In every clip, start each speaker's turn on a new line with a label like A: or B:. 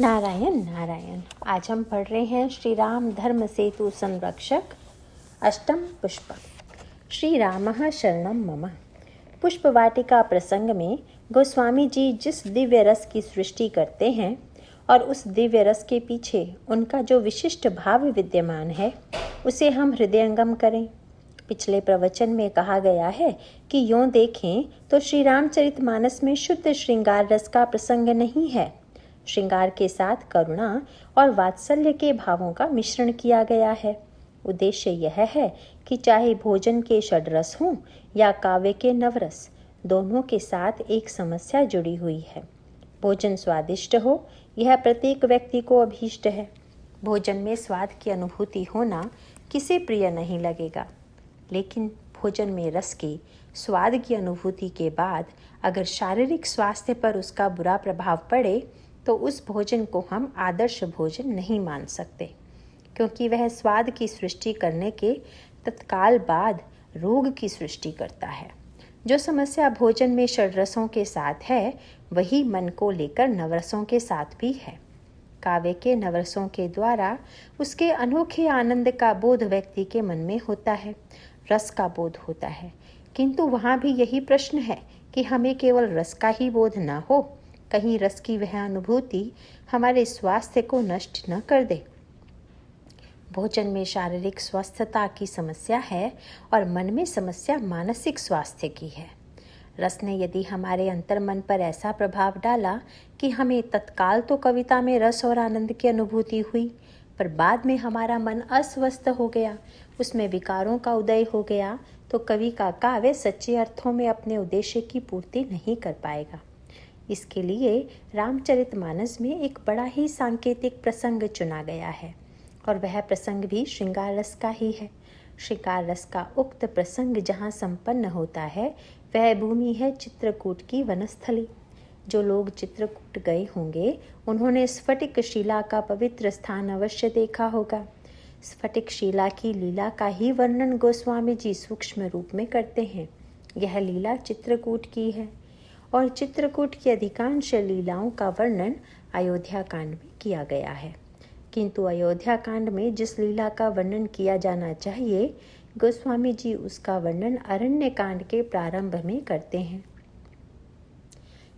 A: नारायण नारायण। आज हम पढ़ रहे हैं श्री राम धर्म सेतु संरक्षक अष्टम पुष्प। श्री रामः शरणं मम। पुष्प वाटिका प्रसंग में गोस्वामी जी जिस दिव्य रस की सृष्टि करते हैं और उस दिव्य रस के पीछे उनका जो विशिष्ट भाव विद्यमान है उसे हम हृदयंगम करें। पिछले प्रवचन में कहा गया है कि यों देखें तो श्री रामचरितमानस में शुद्ध श्रृंगार रस का प्रसंग नहीं है। श्रृंगार के साथ करुणा और वात्सल्य के भावों का मिश्रण किया गया है। उद्देश्य यह है कि चाहे भोजन के षड्रस हों या काव्य के नवरस, दोनों के साथ एक समस्या जुड़ी हुई है। भोजन स्वादिष्ट हो, यह प्रत्येक व्यक्ति को अभीष्ट है। भोजन में स्वाद की अनुभूति होना किसे प्रिय नहीं लगेगा, लेकिन भोजन में रस के स्वाद की अनुभूति के बाद अगर शारीरिक स्वास्थ्य पर उसका बुरा प्रभाव पड़े तो उस भोजन को हम आदर्श भोजन नहीं मान सकते, क्योंकि वह स्वाद की सृष्टि करने के तत्काल बाद रोग की सृष्टि करता है। जो समस्या भोजन में षड्रसों के साथ है वही मन को लेकर नवरसों के साथ भी है। काव्य के नवरसों के द्वारा उसके अनोखे आनंद का बोध व्यक्ति के मन में होता है, रस का बोध होता है। किंतु वहाँ भी यही प्रश्न है कि हमें केवल रस का ही बोध न हो, कहीं रस की वह अनुभूति हमारे स्वास्थ्य को नष्ट न कर दे। भोजन में शारीरिक स्वस्थता की समस्या है और मन में समस्या मानसिक स्वास्थ्य की है। रस ने यदि हमारे अंतर्मन पर ऐसा प्रभाव डाला कि हमें तत्काल तो कविता में रस और आनंद की अनुभूति हुई, पर बाद में हमारा मन अस्वस्थ हो गया, उसमें विकारों का उदय हो गया, तो कवि का काव्य सच्चे अर्थों में अपने उद्देश्य की पूर्ति नहीं कर पाएगा। इसके लिए रामचरितमानस में एक बड़ा ही सांकेतिक प्रसंग चुना गया है और वह प्रसंग भी श्रृंगार रस का ही है। श्रृंगार रस का उक्त प्रसंग जहाँ संपन्न होता है वह भूमि है चित्रकूट की वनस्थली। जो लोग चित्रकूट गए होंगे उन्होंने स्फटिक शिला का पवित्र स्थान अवश्य देखा होगा। स्फटिक शिला की लीला का ही वर्णन गोस्वामी जी सूक्ष्म रूप में करते हैं। यह लीला चित्रकूट की है और चित्रकूट की अधिकांश लीलाओं का वर्णन अयोध्या कांड में किया गया है। किंतु अयोध्या कांड में जिस लीला का वर्णन किया जाना चाहिए, गोस्वामी जी उसका वर्णन अरण्य कांड के प्रारंभ में करते हैं।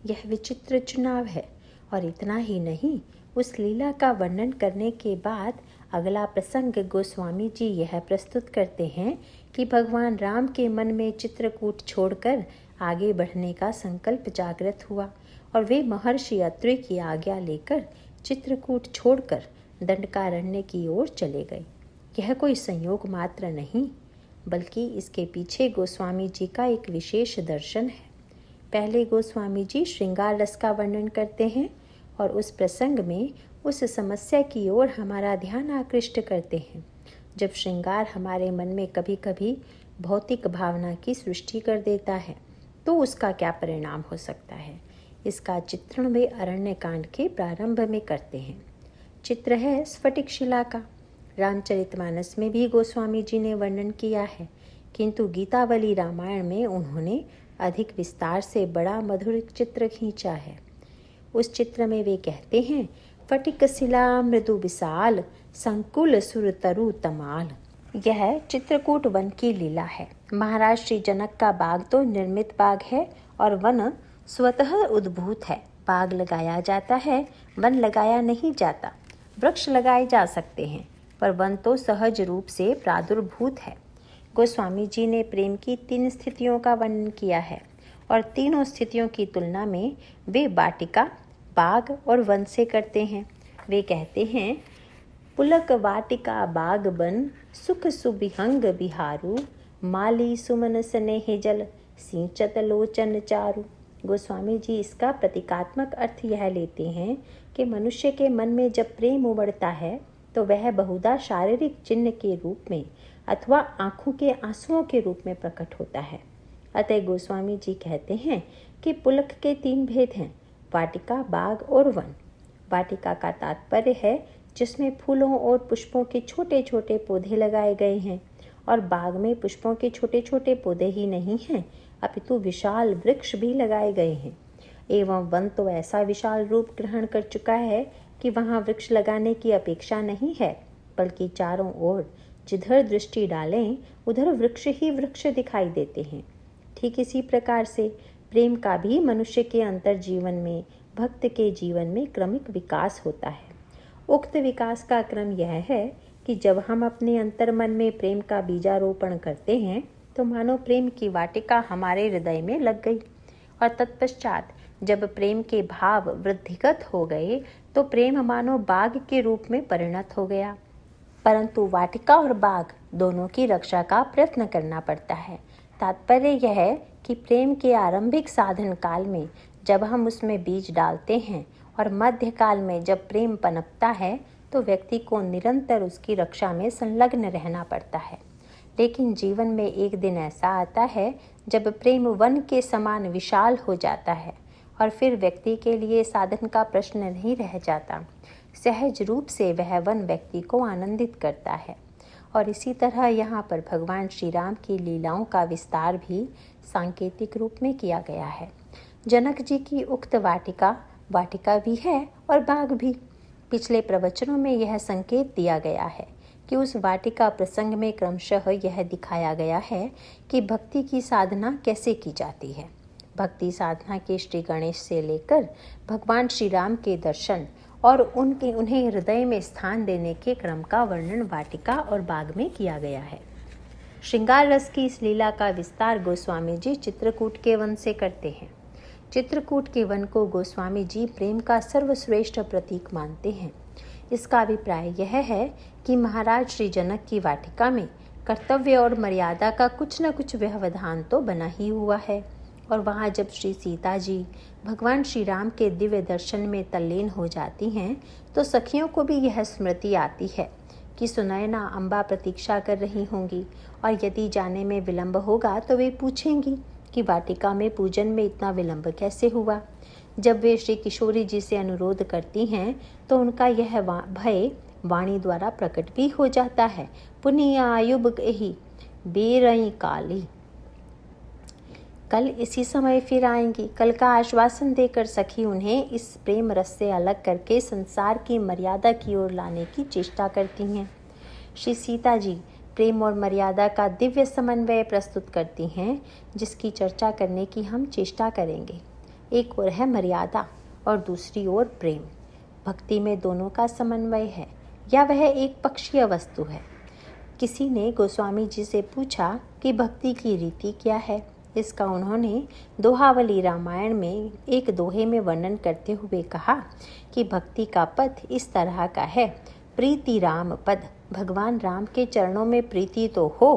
A: यह विचित्र चुनाव है। और इतना ही नहीं, उस लीला का वर्णन करने के बाद अगला प्रसंग गोस्वामी जी यह प्रस्तुत करते हैं कि भगवान राम के मन में चित्रकूट छोड़कर आगे बढ़ने का संकल्प जागृत हुआ और वे महर्षि अत्रि की आज्ञा लेकर चित्रकूट छोड़कर दंडकारण्य की ओर चले गए। यह कोई संयोग मात्र नहीं, बल्कि इसके पीछे गोस्वामी जी का एक विशेष दर्शन है। पहले गोस्वामी जी श्रृंगार रस का वर्णन करते हैं और उस प्रसंग में उस समस्या की ओर हमारा ध्यान आकृष्ट करते हैं। जब श्रृंगार हमारे मन में कभी कभी भौतिक भावना की सृष्टि कर देता है तो उसका क्या परिणाम हो सकता है, इसका चित्रण वे अरण्य कांड के प्रारंभ में करते हैं। चित्र है स्फटिक शिला का। रामचरितमानस में भी गोस्वामी जी ने वर्णन किया है, किंतु गीतावली रामायण में उन्होंने अधिक विस्तार से बड़ा मधुर चित्र खींचा है। उस चित्र में वे कहते हैं, फटिक शिला मृदु विशाल संकुल सुर तरु तमाल। यह चित्रकूट वन की लीला है। महाराज श्री जनक का बाग तो निर्मित बाग है और वन स्वतः उद्भूत है। बाग लगाया जाता है, वन लगाया नहीं जाता। वृक्ष लगाए जा सकते हैं, पर वन तो सहज रूप से प्रादुर्भूत है। गोस्वामी जी ने प्रेम की 3 स्थितियों का वर्णन किया है और तीनों स्थितियों की तुलना में वे वाटिका, बाग और वन से करते हैं। वे कहते हैं, पुलक वाटिका बाग बन सुख सुबिहंग बिहारू माली सुमन स्नेह जल सिंचत लोचन चारु। गोस्वामी जी इसका प्रतीकात्मक अर्थ यह लेते हैं कि मनुष्य के मन में जब प्रेम उमड़ता है तो वह बहुधा शारीरिक चिन्ह के रूप में अथवा आंखों के आंसुओं के रूप में प्रकट होता है। अतः गोस्वामी जी कहते हैं कि पुलक के 3 भेद हैं, वाटिका, बाग और वन। वाटिका का तात्पर्य है जिसमें फूलों और पुष्पों के छोटे छोटे पौधे लगाए गए हैं, और बाग में पुष्पों के छोटे छोटे पौधे ही नहीं हैं, अपितु विशाल वृक्ष भी लगाए गए हैं। एवं वन तो ऐसा विशाल रूप ग्रहण कर चुका है कि वहाँ वृक्ष लगाने की अपेक्षा नहीं है, बल्कि चारों ओर जिधर दृष्टि डालें उधर वृक्ष ही वृक्ष दिखाई देते हैं। ठीक इसी प्रकार से प्रेम का भी मनुष्य के अंतर जीवन में, भक्त के जीवन में क्रमिक विकास होता है। उक्त विकास का क्रम यह है कि जब हम अपने अंतर मन में प्रेम का बीजारोपण करते हैं तो मानो प्रेम की वाटिका हमारे हृदय में लग गई, और तत्पश्चात जब प्रेम के भाव वृद्धिगत हो गए तो प्रेम मानो बाग के रूप में परिणत हो गया। परंतु वाटिका और बाग दोनों की रक्षा का प्रयत्न करना पड़ता है। तात्पर्य यह है कि प्रेम के आरंभिक साधन काल में जब हम उसमें बीज डालते हैं और मध्यकाल में जब प्रेम पनपता है तो व्यक्ति को निरंतर उसकी रक्षा में संलग्न रहना पड़ता है। लेकिन जीवन में एक दिन ऐसा आता है जब प्रेम वन के समान विशाल हो जाता है और फिर व्यक्ति के लिए साधन का प्रश्न नहीं रह जाता। सहज रूप से वह वन व्यक्ति को आनंदित करता है। और इसी तरह यहाँ पर भगवान श्री राम की लीलाओं का विस्तार भी सांकेतिक रूप में किया गया है। जनक जी की उक्त वाटिका भी है और बाग भी। पिछले प्रवचनों में यह संकेत दिया गया है कि उस वाटिका प्रसंग में क्रमशः यह दिखाया गया है कि भक्ति की साधना कैसे की जाती है। भक्ति साधना के श्री गणेश से लेकर भगवान श्री राम के दर्शन और उन्हें हृदय में स्थान देने के क्रम का वर्णन वाटिका और बाग में किया गया है। श्रृंगार रस की इस लीला का विस्तार गोस्वामी जी चित्रकूट के वन से करते हैं। चित्रकूट के वन को गोस्वामी जी प्रेम का सर्वश्रेष्ठ प्रतीक मानते हैं। इसका अभिप्राय यह है कि महाराज श्री जनक की वाटिका में कर्तव्य और मर्यादा का कुछ न कुछ व्यवधान तो बना ही हुआ है, और वहाँ जब श्री सीता जी भगवान श्री राम के दिव्य दर्शन में तल्लीन हो जाती हैं तो सखियों को भी यह स्मृति आती है कि सुनैना अम्बा प्रतीक्षा कर रही होंगी, और यदि जाने में विलंब होगा तो वे पूछेंगी कि वाटिका में पूजन में इतना विलंब कैसे हुआ। जब वे श्री किशोरी जी से अनुरोध करती हैं तो उनका यह भय वाणी द्वारा प्रकट भी हो जाता है। पुनिया आयुब ही बेरई काली, कल इसी समय फिर आएंगी। कल का आश्वासन देकर सखी उन्हें इस प्रेम रस से अलग करके संसार की मर्यादा की ओर लाने की चेष्टा करती हैं। श्री सीता जी प्रेम और मर्यादा का दिव्य समन्वय प्रस्तुत करती हैं, जिसकी चर्चा करने की हम चेष्टा करेंगे। एक ओर है मर्यादा और दूसरी ओर प्रेम। भक्ति में दोनों का समन्वय है या वह एक पक्षीय वस्तु है। किसी ने गोस्वामी जी से पूछा कि भक्ति की रीति क्या है। इसका उन्होंने दोहावली रामायण में एक दोहे में वर्णन करते हुए कहा कि भक्ति का पथ इस तरह का है। प्रीति राम पद, भगवान राम के चरणों में प्रीति तो हो,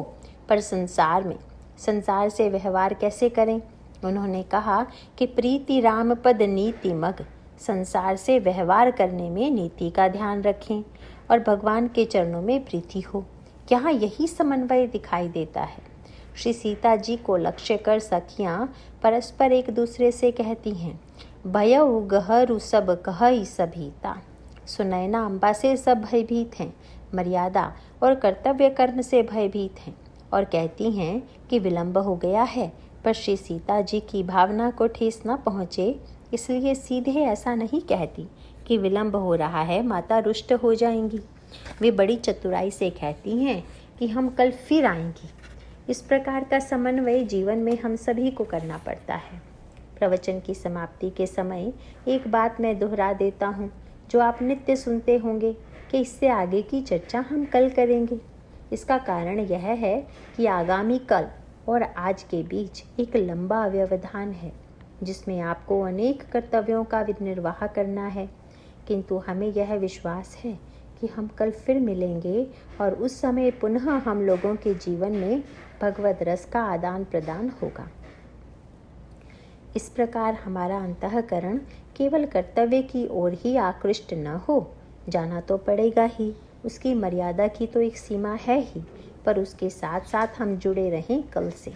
A: पर संसार से व्यवहार कैसे करें। उन्होंने कहा कि प्रीति राम पद नीति मग, संसार से व्यवहार करने में नीति का ध्यान रखें और भगवान के चरणों में प्रीति हो। यहाँ यही समन्वय दिखाई देता है। श्री सीता जी को लक्ष्य कर सखियाँ परस्पर एक दूसरे से कहती हैं, भयउ गहरु सब कहई सभीता। सुनैना अम्बा से सब भयभीत हैं, मर्यादा और कर्तव्य कर्म से भयभीत हैं, और कहती हैं कि विलंब हो गया है, पर श्री सीता जी की भावना को ठेस न पहुँचे इसलिए सीधे ऐसा नहीं कहती कि विलंब हो रहा है, माता रुष्ट हो जाएंगी। वे बड़ी चतुराई से कहती हैं कि हम कल फिर आएंगी। इस प्रकार का समन्वय जीवन में हम सभी को करना पड़ता है। प्रवचन की समाप्ति के समय एक बात मैं दोहरा देता हूँ, जो आप नित्य सुनते होंगे कि इससे आगे की चर्चा हम कल करेंगे। इसका कारण यह है कि आगामी कल और आज के बीच एक लंबा व्यवधान है, जिसमें आपको अनेक कर्तव्यों का निर्वाह करना है, किंतु हमें यह विश्वास है कि हम कल फिर मिलेंगे और उस समय पुनः हम लोगों के जीवन में भगवत रस का आदान प्रदान होगा। इस प्रकार हमारा अंतःकरण केवल कर्तव्य की ओर ही आकृष्ट न हो, जाना तो पड़ेगा ही, उसकी मर्यादा की तो एक सीमा है ही, पर उसके साथ साथ हम जुड़े रहें कल से।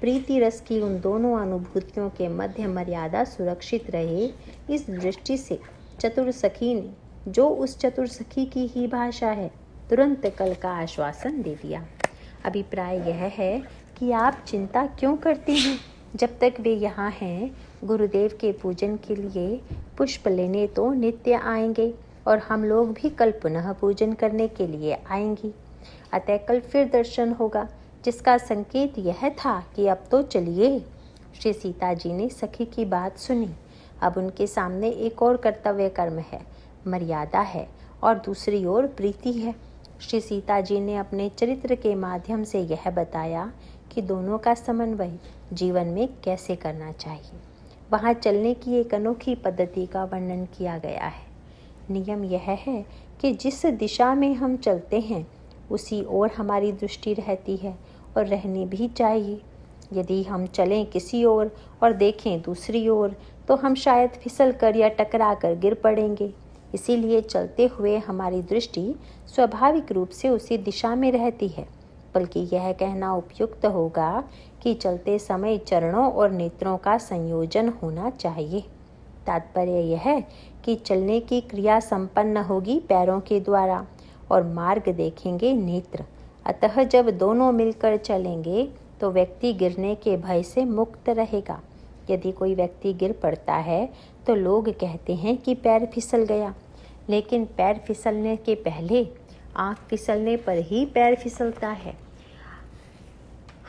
A: प्रीति रस की उन दोनों अनुभूतियों के मध्य मर्यादा सुरक्षित रहे, इस दृष्टि से चतुर सखी ने, जो उस चतुर सखी की ही भाषा है, तुरंत कल का आश्वासन दे दिया। अभिप्राय यह है कि आप चिंता क्यों करती हैं? जब तक वे यहाँ हैं, गुरुदेव के पूजन के लिए पुष्प लेने तो नित्य आएंगे, और हम लोग भी कल पुनः पूजन करने के लिए आएंगी। अतः कल फिर दर्शन होगा, जिसका संकेत यह था कि अब तो चलिए। श्री सीता जी ने सखी की बात सुनी। अब उनके सामने एक और कर्तव्य कर्म है, मर्यादा है, और दूसरी ओर प्रीति है। श्री सीता जी ने अपने चरित्र के माध्यम से यह बताया कि दोनों का समन्वय जीवन में कैसे करना चाहिए। वहाँ चलने की एक अनोखी पद्धति का वर्णन किया गया है। नियम यह है कि जिस दिशा में हम चलते हैं उसी ओर हमारी दृष्टि रहती है और रहनी भी चाहिए। यदि हम चलें किसी ओर और देखें दूसरी ओर तो हम शायद फिसल कर या टकरा कर गिर पड़ेंगे। इसीलिए चलते हुए हमारी दृष्टि स्वाभाविक रूप से उसी दिशा में रहती है, बल्कि यह कहना उपयुक्त होगा कि चलते समय चरणों और नेत्रों का संयोजन होना चाहिए। तात्पर्य यह है कि चलने की क्रिया संपन्न होगी पैरों के द्वारा और मार्ग देखेंगे नेत्र। अतः जब दोनों मिलकर चलेंगे तो व्यक्ति गिरने के भय से मुक्त रहेगा। यदि कोई व्यक्ति गिर पड़ता है तो लोग कहते हैं कि पैर फिसल गया, लेकिन पैर फिसलने के पहले आँख फिसलने पर ही पैर फिसलता है।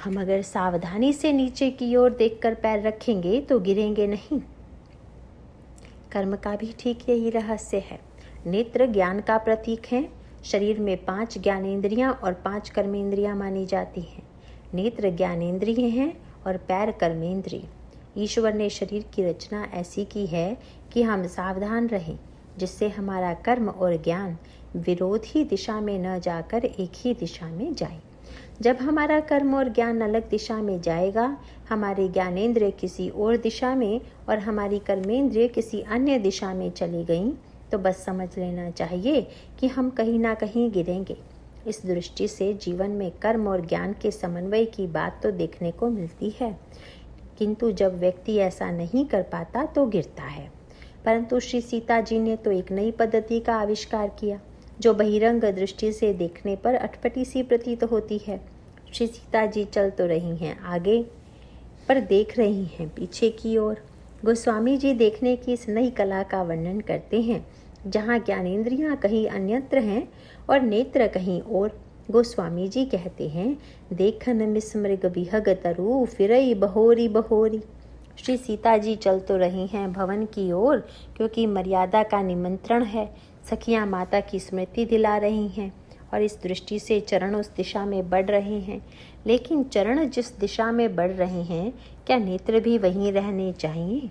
A: हम अगर सावधानी से नीचे की ओर देखकर पैर रखेंगे तो गिरेंगे नहीं। कर्म का भी ठीक यही रहस्य है। नेत्र ज्ञान का प्रतीक है। शरीर में 5 ज्ञानेंद्रियां और 5 कर्मेंद्रियां मानी जाती हैं। नेत्र ज्ञानेंद्रिय हैं और पैर कर्मेंद्रिय। ईश्वर ने शरीर की रचना ऐसी की है कि हम सावधान रहें, जिससे हमारा कर्म और ज्ञान विरोधी दिशा में न जाकर एक ही दिशा में जाए। जब हमारा कर्म और ज्ञान अलग दिशा में जाएगा, हमारे ज्ञानेंद्रिय किसी और दिशा में और हमारी कर्मेंद्रिय किसी अन्य दिशा में चली गईं, तो बस समझ लेना चाहिए कि हम कहीं ना कहीं गिरेंगे। इस दृष्टि से जीवन में कर्म और ज्ञान के समन्वय की बात तो देखने को मिलती है, किंतु जब व्यक्ति ऐसा नहीं कर पाता तो गिरता है। परंतु श्री सीता जी ने तो एक नई पद्धति का आविष्कार किया, जो बहिरंग दृष्टि से देखने पर अटपटी सी प्रतीत होती है। श्री सीता जी चल तो रही हैं आगे, पर देख रही हैं पीछे की ओर। गोस्वामी जी देखने की इस नई कला का वर्णन करते हैं, जहाँ ज्ञानेंद्रियाँ कहीं अन्यत्र हैं और नेत्र कहीं और। गोस्वामी जी कहते हैं, देखन मिस्मृग बिहग तरु फिरई बहोरी बहोरी। श्री सीता जी चल तो रही हैं भवन की ओर, क्योंकि मर्यादा का निमंत्रण है। सखियाँ माता की स्मृति दिला रही हैं और इस दृष्टि से चरण उस दिशा में बढ़ रहे हैं। लेकिन चरण जिस दिशा में बढ़ रहे हैं, क्या नेत्र भी वहीं रहने चाहिए?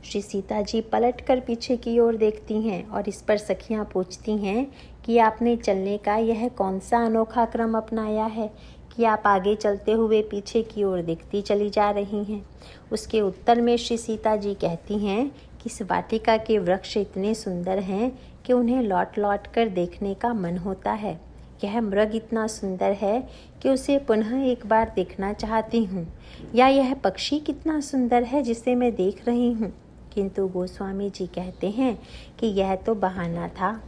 A: श्री सीता जी पलटकर पीछे की ओर देखती हैं और इस पर सखियाँ पूछती हैं कि आपने चलने का यह कौन सा अनोखा क्रम अपनाया है कि आप आगे चलते हुए पीछे की ओर देखती चली जा रही हैं। उसके उत्तर में श्री सीता जी कहती हैं कि इस वाटिका के वृक्ष इतने सुंदर हैं कि उन्हें लौट लौट कर देखने का मन होता है। यह मृग इतना सुंदर है कि उसे पुनः एक बार देखना चाहती हूँ, या यह पक्षी कितना सुंदर है जिसे मैं देख रही हूँ। किंतु गोस्वामी जी कहते हैं कि यह तो बहाना था।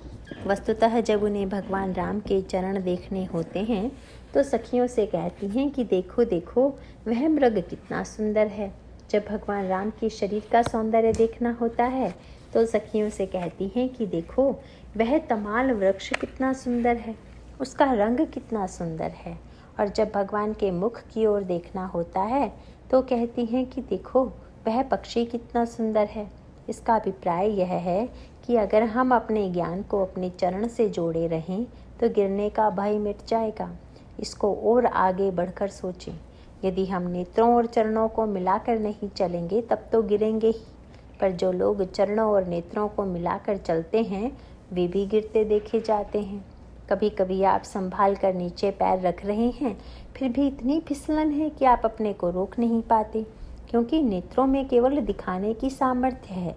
A: वस्तुतः जब उन्हें भगवान राम के चरण देखने होते हैं तो सखियों से कहती हैं कि देखो देखो वह मृग कितना सुंदर है। जब भगवान राम के शरीर का सौंदर्य देखना होता है तो सखियों से कहती हैं कि देखो वह तमाल वृक्ष कितना सुंदर है, उसका रंग कितना सुंदर है। और जब भगवान के मुख की ओर देखना होता है तो कहती हैं कि देखो वह पक्षी कितना सुंदर है। इसका अभिप्राय यह है कि अगर हम अपने ज्ञान को अपने चरण से जोड़े रहें तो गिरने का भय मिट जाएगा। इसको और आगे बढ़कर सोचें। यदि हम नेत्रों और चरणों को मिलाकर नहीं चलेंगे तब तो गिरेंगे ही, पर जो लोग चरणों और नेत्रों को मिलाकर चलते हैं वे भी गिरते देखे जाते हैं। कभी कभी आप संभाल कर नीचे पैर रख रहे हैं, फिर भी इतनी फिसलन है कि आप अपने को रोक नहीं पाते, क्योंकि नेत्रों में केवल दिखाने की सामर्थ्य है,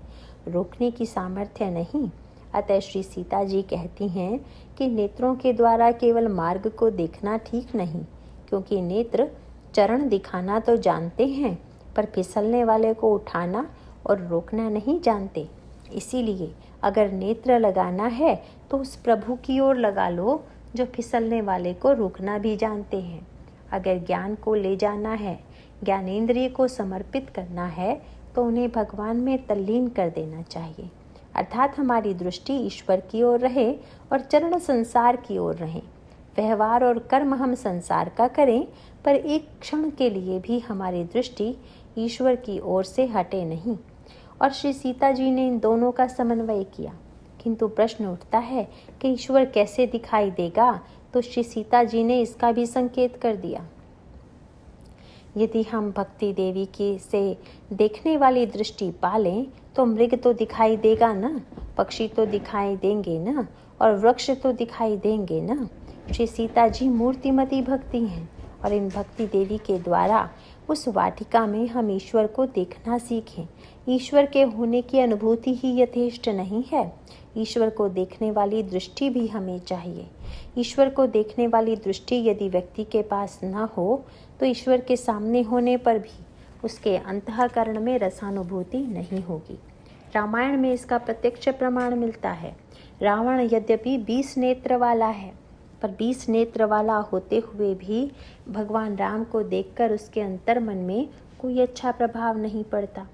A: रोकने की सामर्थ्य नहीं। अतः श्री सीता जी कहती हैं कि नेत्रों के द्वारा केवल मार्ग को देखना ठीक नहीं, क्योंकि नेत्र चरण दिखाना तो जानते हैं पर फिसलने वाले को उठाना और रोकना नहीं जानते। इसीलिए अगर नेत्र लगाना है तो उस प्रभु की ओर लगा लो जो फिसलने वाले को रोकना भी जानते हैं। अगर ज्ञान को ले जाना है, ज्ञानेंद्रिय को समर्पित करना है, तो उन्हें भगवान में तल्लीन कर देना चाहिए। अर्थात हमारी दृष्टि ईश्वर की ओर रहे और चरण संसार की ओर रहें। व्यवहार और कर्म हम संसार का करें, पर एक क्षण के लिए भी हमारी दृष्टि ईश्वर की ओर से हटे नहीं। और श्री सीता जी ने इन दोनों का समन्वय किया। किंतु प्रश्न उठता है कि ईश्वर कैसे दिखाई देगा, तो श्री सीता जी ने इसका भी संकेत कर दिया। यदि हम भक्ति देवी की से देखने वाली दृष्टि पालें तो मृग तो दिखाई देगा ना, पक्षी तो दिखाई देंगे ना, और वृक्ष तो दिखाई देंगे ना। श्री सीता जी मूर्तिमती भक्ति हैं और इन भक्ति देवी के द्वारा उस वाटिका में हम ईश्वर को देखना सीखें। ईश्वर के होने की अनुभूति ही यथेष्ट नहीं है, ईश्वर को देखने वाली दृष्टि भी हमें चाहिए। ईश्वर को देखने वाली दृष्टि यदि व्यक्ति के पास न हो तो ईश्वर के सामने होने पर भी उसके अंतःकरण में रसानुभूति नहीं होगी। रामायण में इसका प्रत्यक्ष प्रमाण मिलता है। रावण यद्यपि 20 नेत्र वाला है, पर 20 नेत्र वाला होते हुए भी भगवान राम को देखकर उसके अंतर्मन में कोई अच्छा प्रभाव नहीं पड़ता।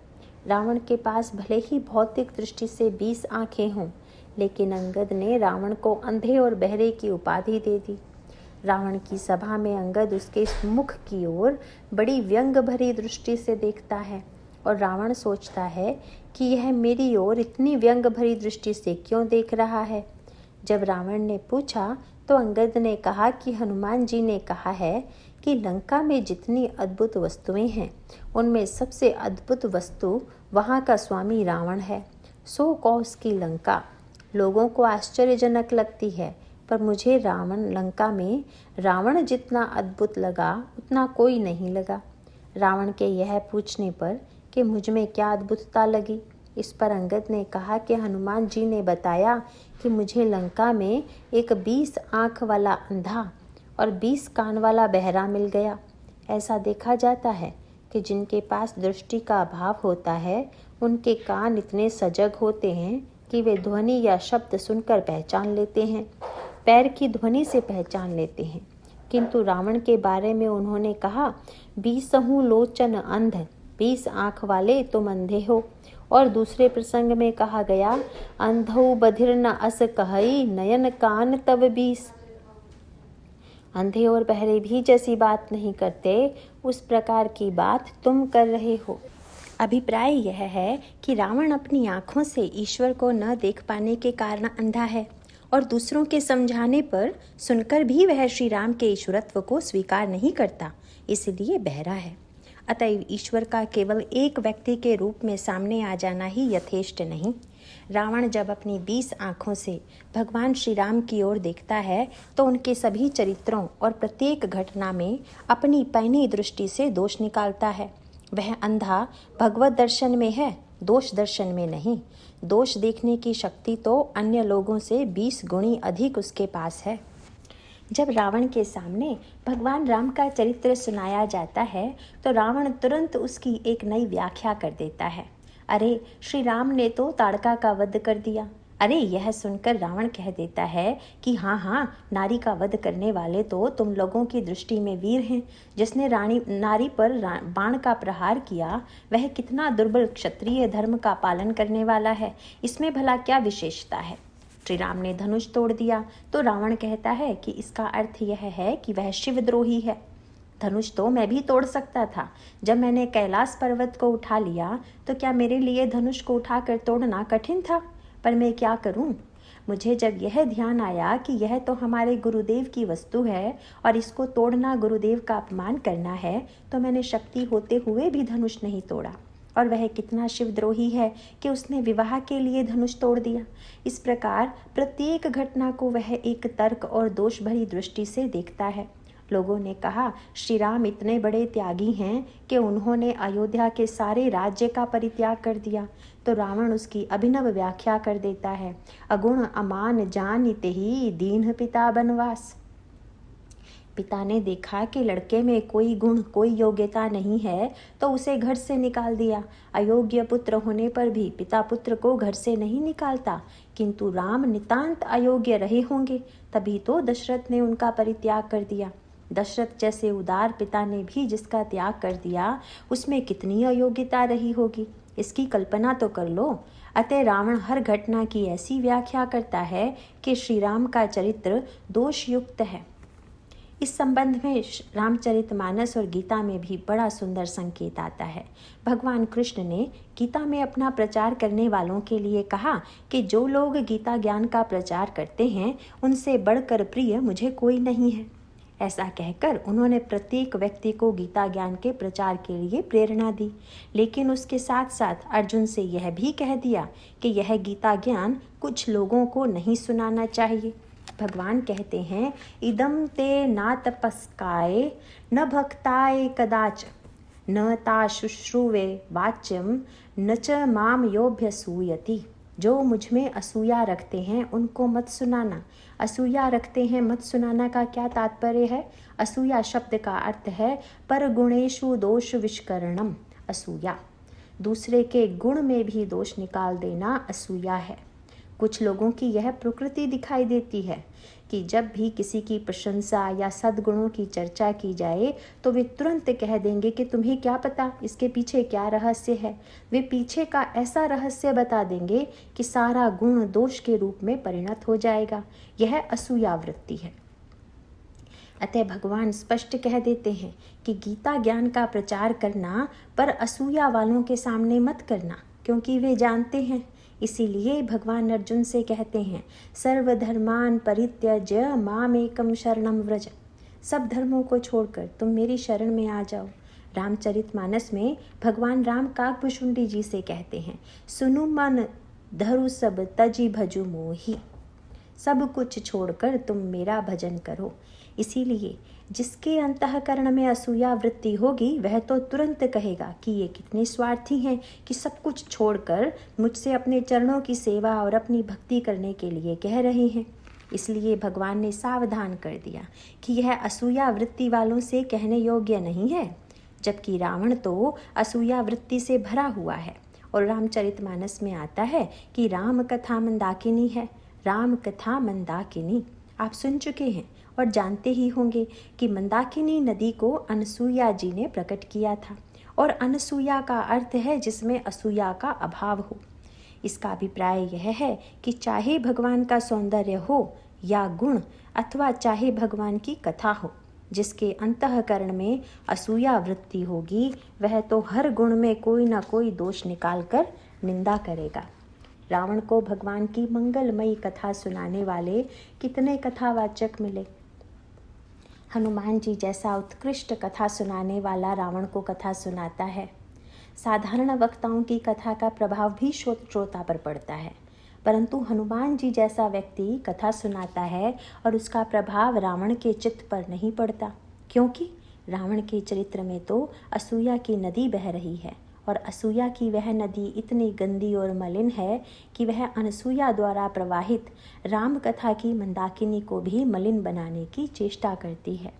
A: रावण के पास भले ही भौतिक दृष्टि से 20 आंखें हों, लेकिन अंगद ने रावण को अंधे और बहरे की उपाधि दे दी। रावण की सभा में अंगद उसके मुख की ओर बड़ी व्यंग भरी दृष्टि से देखता है और रावण सोचता है कि यह मेरी ओर इतनी व्यंग भरी दृष्टि से क्यों देख रहा है। जब रावण ने पूछा तो अंगद ने कहा कि हनुमान जी ने कहा है कि लंका में जितनी अद्भुत वस्तुएं हैं उनमें सबसे अद्भुत वस्तु वहाँ का स्वामी रावण है। 100 कोस की लंका लोगों को आश्चर्यजनक लगती है, पर मुझे लंका में रावण जितना अद्भुत लगा उतना कोई नहीं लगा। रावण के यह पूछने पर कि मुझ में क्या अद्भुतता लगी, इस पर अंगद ने कहा कि हनुमान जी ने बताया कि मुझे लंका में एक 20 आँख वाला अंधा और 20 कान वाला बहरा मिल गया। ऐसा देखा जाता है कि जिनके पास दृष्टि का अभाव होता है उनके कान इतने सजग होते हैं कि वे ध्वनि या शब्द सुनकर पहचान लेते हैं, पैर की ध्वनि से पहचान लेते हैं। किंतु रावण के बारे में उन्होंने कहा 20 लोचन अंध, 20 आँख वाले तुम अंधे हो। और दूसरे प्रसंग में कहा गया अंधौ बधिर न अस कहई नयन कान तब 20। अंधे और बहरे भी जैसी बात नहीं करते उस प्रकार की बात तुम कर रहे हो। अभिप्राय यह है कि रावण अपनी आँखों से ईश्वर को न देख पाने के कारण अंधा है और दूसरों के समझाने पर सुनकर भी वह श्री राम के ईश्वरत्व को स्वीकार नहीं करता, इसलिए बहरा है। अतएव ईश्वर का केवल एक व्यक्ति के रूप में सामने आ जाना ही यथेष्ट नहीं। रावण जब अपनी 20 आँखों से भगवान श्री राम की ओर देखता है तो उनके सभी चरित्रों और प्रत्येक घटना में अपनी पैनी दृष्टि से दोष निकालता है। वह अंधा भगवत दर्शन में है, दोष दर्शन में नहीं। दोष देखने की शक्ति तो अन्य लोगों से 20 गुणी अधिक उसके पास है। जब रावण के सामने भगवान राम का चरित्र सुनाया जाता है तो रावण तुरंत उसकी एक नई व्याख्या कर देता है। अरे, श्री राम ने तो ताड़का का वध कर दिया। अरे, यह सुनकर रावण कह देता है कि हाँ, नारी का वध करने वाले तो तुम लोगों की दृष्टि में वीर हैं। जिसने नारी पर बाण का प्रहार किया वह कितना दुर्बल क्षत्रिय धर्म का पालन करने वाला है, इसमें भला क्या विशेषता है। श्री राम ने धनुष तोड़ दिया तो रावण कहता है कि इसका अर्थ यह है कि वह शिवद्रोही है। धनुष तो मैं भी तोड़ सकता था। जब मैंने कैलाश पर्वत को उठा लिया तो क्या मेरे लिए धनुष को उठाकर तोड़ना कठिन था? पर मैं क्या करूं? मुझे जब यह ध्यान आया कि यह तो हमारे गुरुदेव की वस्तु है और इसको तोड़ना गुरुदेव का अपमान करना है, तो मैंने शक्ति होते हुए भी धनुष नहीं तोड़ा। और वह कितना शिवद्रोही है कि उसने विवाह के लिए धनुष तोड़ दिया। इस प्रकार प्रत्येक घटना को वह एक तर्क और दोष भरी दृष्टि से देखता है। लोगों ने कहा श्री राम इतने बड़े त्यागी हैं कि उन्होंने अयोध्या के सारे राज्य का परित्याग कर दिया, तो रावण उसकी अभिनव व्याख्या कर देता है। अगुण अमान जानिते ही दीन पिता बनवास। पिता ने देखा कि लड़के में कोई गुण कोई योग्यता नहीं है तो उसे घर से निकाल दिया। अयोग्य पुत्र होने पर भी पिता पुत्र को घर से नहीं निकालता, किंतु राम नितांत अयोग्य रहे होंगे तभी तो दशरथ ने उनका परित्याग कर दिया। दशरथ जैसे उदार पिता ने भी जिसका त्याग कर दिया उसमें कितनी अयोग्यता रही होगी, इसकी कल्पना तो कर लो। अतः रावण हर घटना की ऐसी व्याख्या करता है कि श्री राम का चरित्र दोषयुक्त है। इस संबंध में रामचरितमानस और गीता में भी बड़ा सुंदर संकेत आता है। भगवान कृष्ण ने गीता में अपना प्रचार करने वालों के लिए कहा कि जो लोग गीता ज्ञान का प्रचार करते हैं उनसे बढ़कर प्रिय मुझे कोई नहीं है। ऐसा कहकर उन्होंने प्रत्येक व्यक्ति को गीता ज्ञान के प्रचार के लिए प्रेरणा दी, लेकिन उसके साथ साथ अर्जुन से यह भी कह दिया कि यह गीता ज्ञान कुछ लोगों को नहीं सुनाना चाहिए। भगवान कहते हैं, इदम ते ना तपस्काय न भक्ताय कदाच न ता शुश्रुवे वाच्यम न च माम योभ्यसूयति। जो मुझ में असूया रखते हैं उनको मत सुनाना। असूया रखते हैं मत सुनाना का क्या तात्पर्य है? असूया शब्द का अर्थ है पर गुणेषु दोष विष्करणम। असूया दूसरे के गुण में भी दोष निकाल देना असूया है। कुछ लोगों की यह प्रकृति दिखाई देती है कि जब भी किसी की प्रशंसा या सद्गुणों की चर्चा की जाए तो वे तुरंत कह देंगे कि तुम्हें क्या पता इसके पीछे क्या रहस्य है। वे पीछे का ऐसा रहस्य बता देंगे कि सारा गुण दोष के रूप में परिणत हो जाएगा। यह असूया वृत्ति है। अतः भगवान स्पष्ट कह देते हैं कि गीता ज्ञान का प्रचार करना पर असूया वालों के सामने मत करना, क्योंकि वे जानते हैं। इसीलिए भगवान अर्जुन से कहते हैं, सर्वधर्मान परित्यज्य मामेकम शरणम व्रज। सब धर्मों को छोड़कर तुम मेरी शरण में आ जाओ। रामचरितमानस में भगवान राम काकभुशुंडी जी से कहते हैं, सुनु मन धरु सब तजी भजु मोही। सब कुछ छोड़कर तुम मेरा भजन करो। इसीलिए जिसके अंतःकरण में असूया वृत्ति होगी वह तो तुरंत कहेगा कि ये कितने स्वार्थी हैं कि सब कुछ छोड़कर मुझसे अपने चरणों की सेवा और अपनी भक्ति करने के लिए कह रहे हैं। इसलिए भगवान ने सावधान कर दिया कि यह असूया वृत्ति वालों से कहने योग्य नहीं है, जबकि रावण तो असूया वृत्ति से भरा हुआ है। और रामचरितमानस में आता है कि राम कथा मंदाकिनी है। राम कथा मंदाकिनी आप सुन चुके हैं और जानते ही होंगे कि मंदाकिनी नदी को अनसुईया जी ने प्रकट किया था, और अनसुईया का अर्थ है जिसमें असूया का अभाव हो। इसका अभिप्राय यह है कि चाहे भगवान का सौंदर्य हो या गुण, अथवा चाहे भगवान की कथा हो, जिसके अंतःकरण में असूया वृत्ति होगी वह तो हर गुण में कोई ना कोई दोष निकालकर निंदा करेगा। रावण को भगवान की मंगलमयी कथा सुनाने वाले कितने कथावाचक मिले। हनुमान जी जैसा उत्कृष्ट कथा सुनाने वाला रावण को कथा सुनाता है। साधारण वक्ताओं की कथा का प्रभाव भी श्रोता पर पड़ता है, परंतु हनुमान जी जैसा व्यक्ति कथा सुनाता है और उसका प्रभाव रावण के चित्त पर नहीं पड़ता, क्योंकि रावण के चरित्र में तो असूया की नदी बह रही है, और असूया की वह नदी इतनी गंदी और मलिन है कि वह अनसूया द्वारा प्रवाहित राम कथा की मंदाकिनी को भी मलिन बनाने की चेष्टा करती है।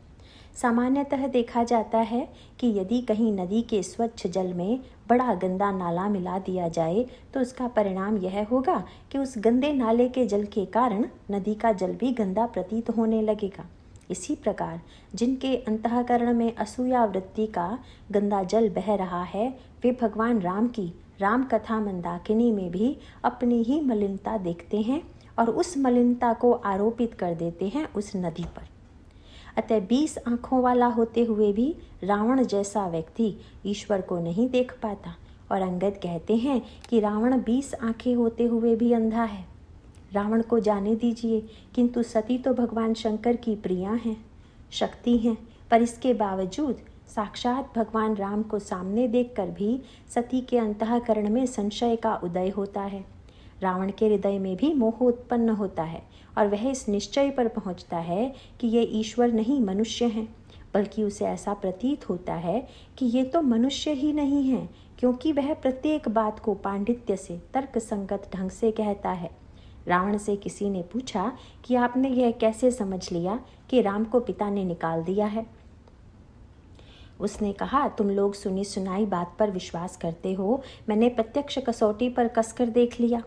A: सामान्यतः देखा जाता है कि यदि कहीं नदी के स्वच्छ जल में बड़ा गंदा नाला मिला दिया जाए तो उसका परिणाम यह होगा कि उस गंदे नाले के जल के कारण नदी का जल भी गंदा प्रतीत होने लगेगा। इसी प्रकार जिनके अंतःकरण में असूया वृत्ति का गंदा जल बह रहा है वे भगवान राम की राम कथा मंदाकिनी में भी अपनी ही मलिनता देखते हैं और उस मलिनता को आरोपित कर देते हैं उस नदी पर। अतः 20 आँखों वाला होते हुए भी रावण जैसा व्यक्ति ईश्वर को नहीं देख पाता, और अंगद कहते हैं कि रावण 20 आँखें होते हुए भी अंधा है। रावण को जाने दीजिए, किंतु सती तो भगवान शंकर की प्रिया हैं, शक्ति हैं, पर इसके बावजूद साक्षात भगवान राम को सामने देखकर भी सती के अंतःकरण में संशय का उदय होता है। रावण के हृदय में भी मोह उत्पन्न होता है और वह इस निश्चय पर पहुंचता है कि ये ईश्वर नहीं मनुष्य हैं, बल्कि उसे ऐसा प्रतीत होता है कि ये तो मनुष्य ही नहीं हैं, क्योंकि वह प्रत्येक बात को पांडित्य से तर्क संगत ढंग से कहता है। रावण से किसी ने पूछा कि आपने यह कैसे समझ लिया कि राम को पिता ने निकाल दिया है? उसने कहा, तुम लोग सुनी सुनाई बात पर विश्वास करते हो, मैंने प्रत्यक्ष कसौटी पर कसकर देख लिया।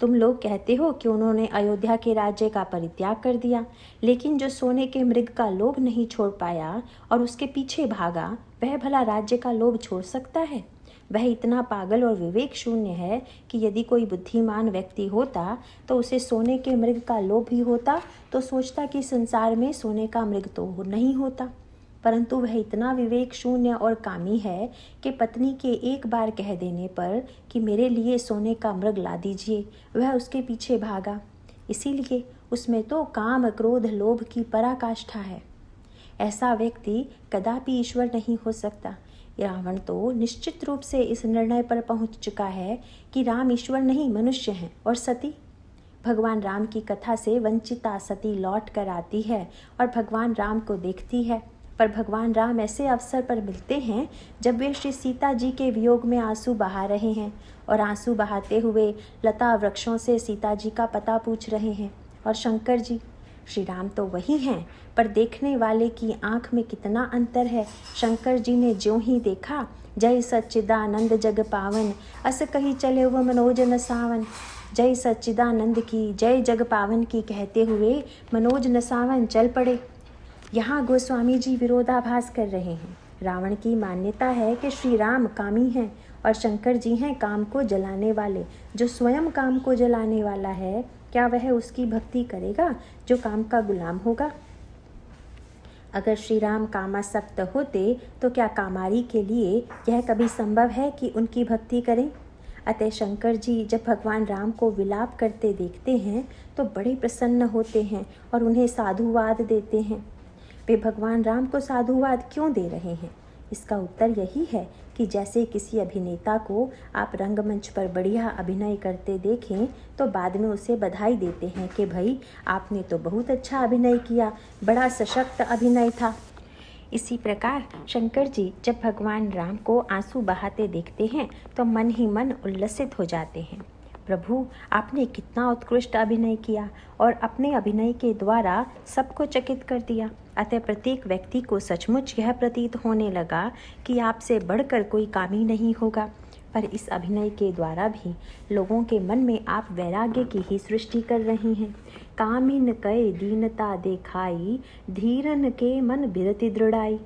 A: तुम लोग कहते हो कि उन्होंने अयोध्या के राज्य का परित्याग कर दिया, लेकिन जो सोने के मृग का लोभ नहीं छोड़ पाया और उसके पीछे भागा, वह भला राज्य का लोभ छोड़ सकता है? वह इतना पागल और विवेक शून्य है कि यदि कोई बुद्धिमान व्यक्ति होता तो उसे सोने के मृग का लोभ भी होता तो सोचता कि संसार में सोने का मृग तो नहीं होता। परंतु वह इतना विवेक शून्य और कामी है कि पत्नी के एक बार कह देने पर कि मेरे लिए सोने का मृग ला दीजिए, वह उसके पीछे भागा। इसीलिए उसमें तो काम, क्रोध, लोभ की पराकाष्ठा है। ऐसा व्यक्ति कदापि ईश्वर नहीं हो सकता। रावण तो निश्चित रूप से इस निर्णय पर पहुंच चुका है कि राम ईश्वर नहीं मनुष्य हैं। और सती, भगवान राम की कथा से वंचिता सती लौट कर आती है और भगवान राम को देखती है। पर भगवान राम ऐसे अवसर पर मिलते हैं जब वे श्री सीता जी के वियोग में आंसू बहा रहे हैं और आंसू बहाते हुए लता वृक्षों से सीता जी का पता पूछ रहे हैं। और शंकर जी, श्री राम तो वही हैं, पर देखने वाले की आंख में कितना अंतर है। शंकर जी ने ज्यों ही देखा, जय सच्चिदानंद जग पावन, अस कही चले वो मनोज न सावन। जय सच्चिदानंद की, जय जग पावन की कहते हुए मनोज न सावन चल पड़े। यहाँ गोस्वामी जी विरोधाभास कर रहे हैं। रावण की मान्यता है कि श्री राम कामी हैं और शंकर जी हैं काम को जलाने वाले। जो स्वयं काम को जलाने वाला है, क्या वह उसकी भक्ति करेगा जो काम का गुलाम होगा? अगर श्री राम कामासक्त होते तो क्या कामारी के लिए यह कभी संभव है कि उनकी भक्ति करें? अतः शंकर जी जब भगवान राम को विलाप करते देखते हैं तो बड़े प्रसन्न होते हैं और उन्हें साधुवाद देते हैं। वे भगवान राम को साधुवाद क्यों दे रहे हैं? इसका उत्तर यही है कि जैसे किसी अभिनेता को आप रंगमंच पर बढ़िया अभिनय करते देखें तो बाद में उसे बधाई देते हैं कि भाई आपने तो बहुत अच्छा अभिनय किया, बड़ा सशक्त अभिनय था। इसी प्रकार शंकर जी जब भगवान राम को आंसू बहाते देखते हैं तो मन ही मन उल्लसित हो जाते हैं। प्रभु, आपने कितना उत्कृष्ट अभिनय किया और अपने अभिनय के द्वारा सबको चकित कर दिया। अतः प्रत्येक व्यक्ति को सचमुच यह प्रतीत होने लगा कि आपसे बढ़कर कोई कामी नहीं होगा। पर इस अभिनय के द्वारा भी लोगों के मन में आप वैराग्य की ही सृष्टि कर रही हैं। कामिन कय दीनता देखाई, धीरन के मन बिरति दृढ़ाई।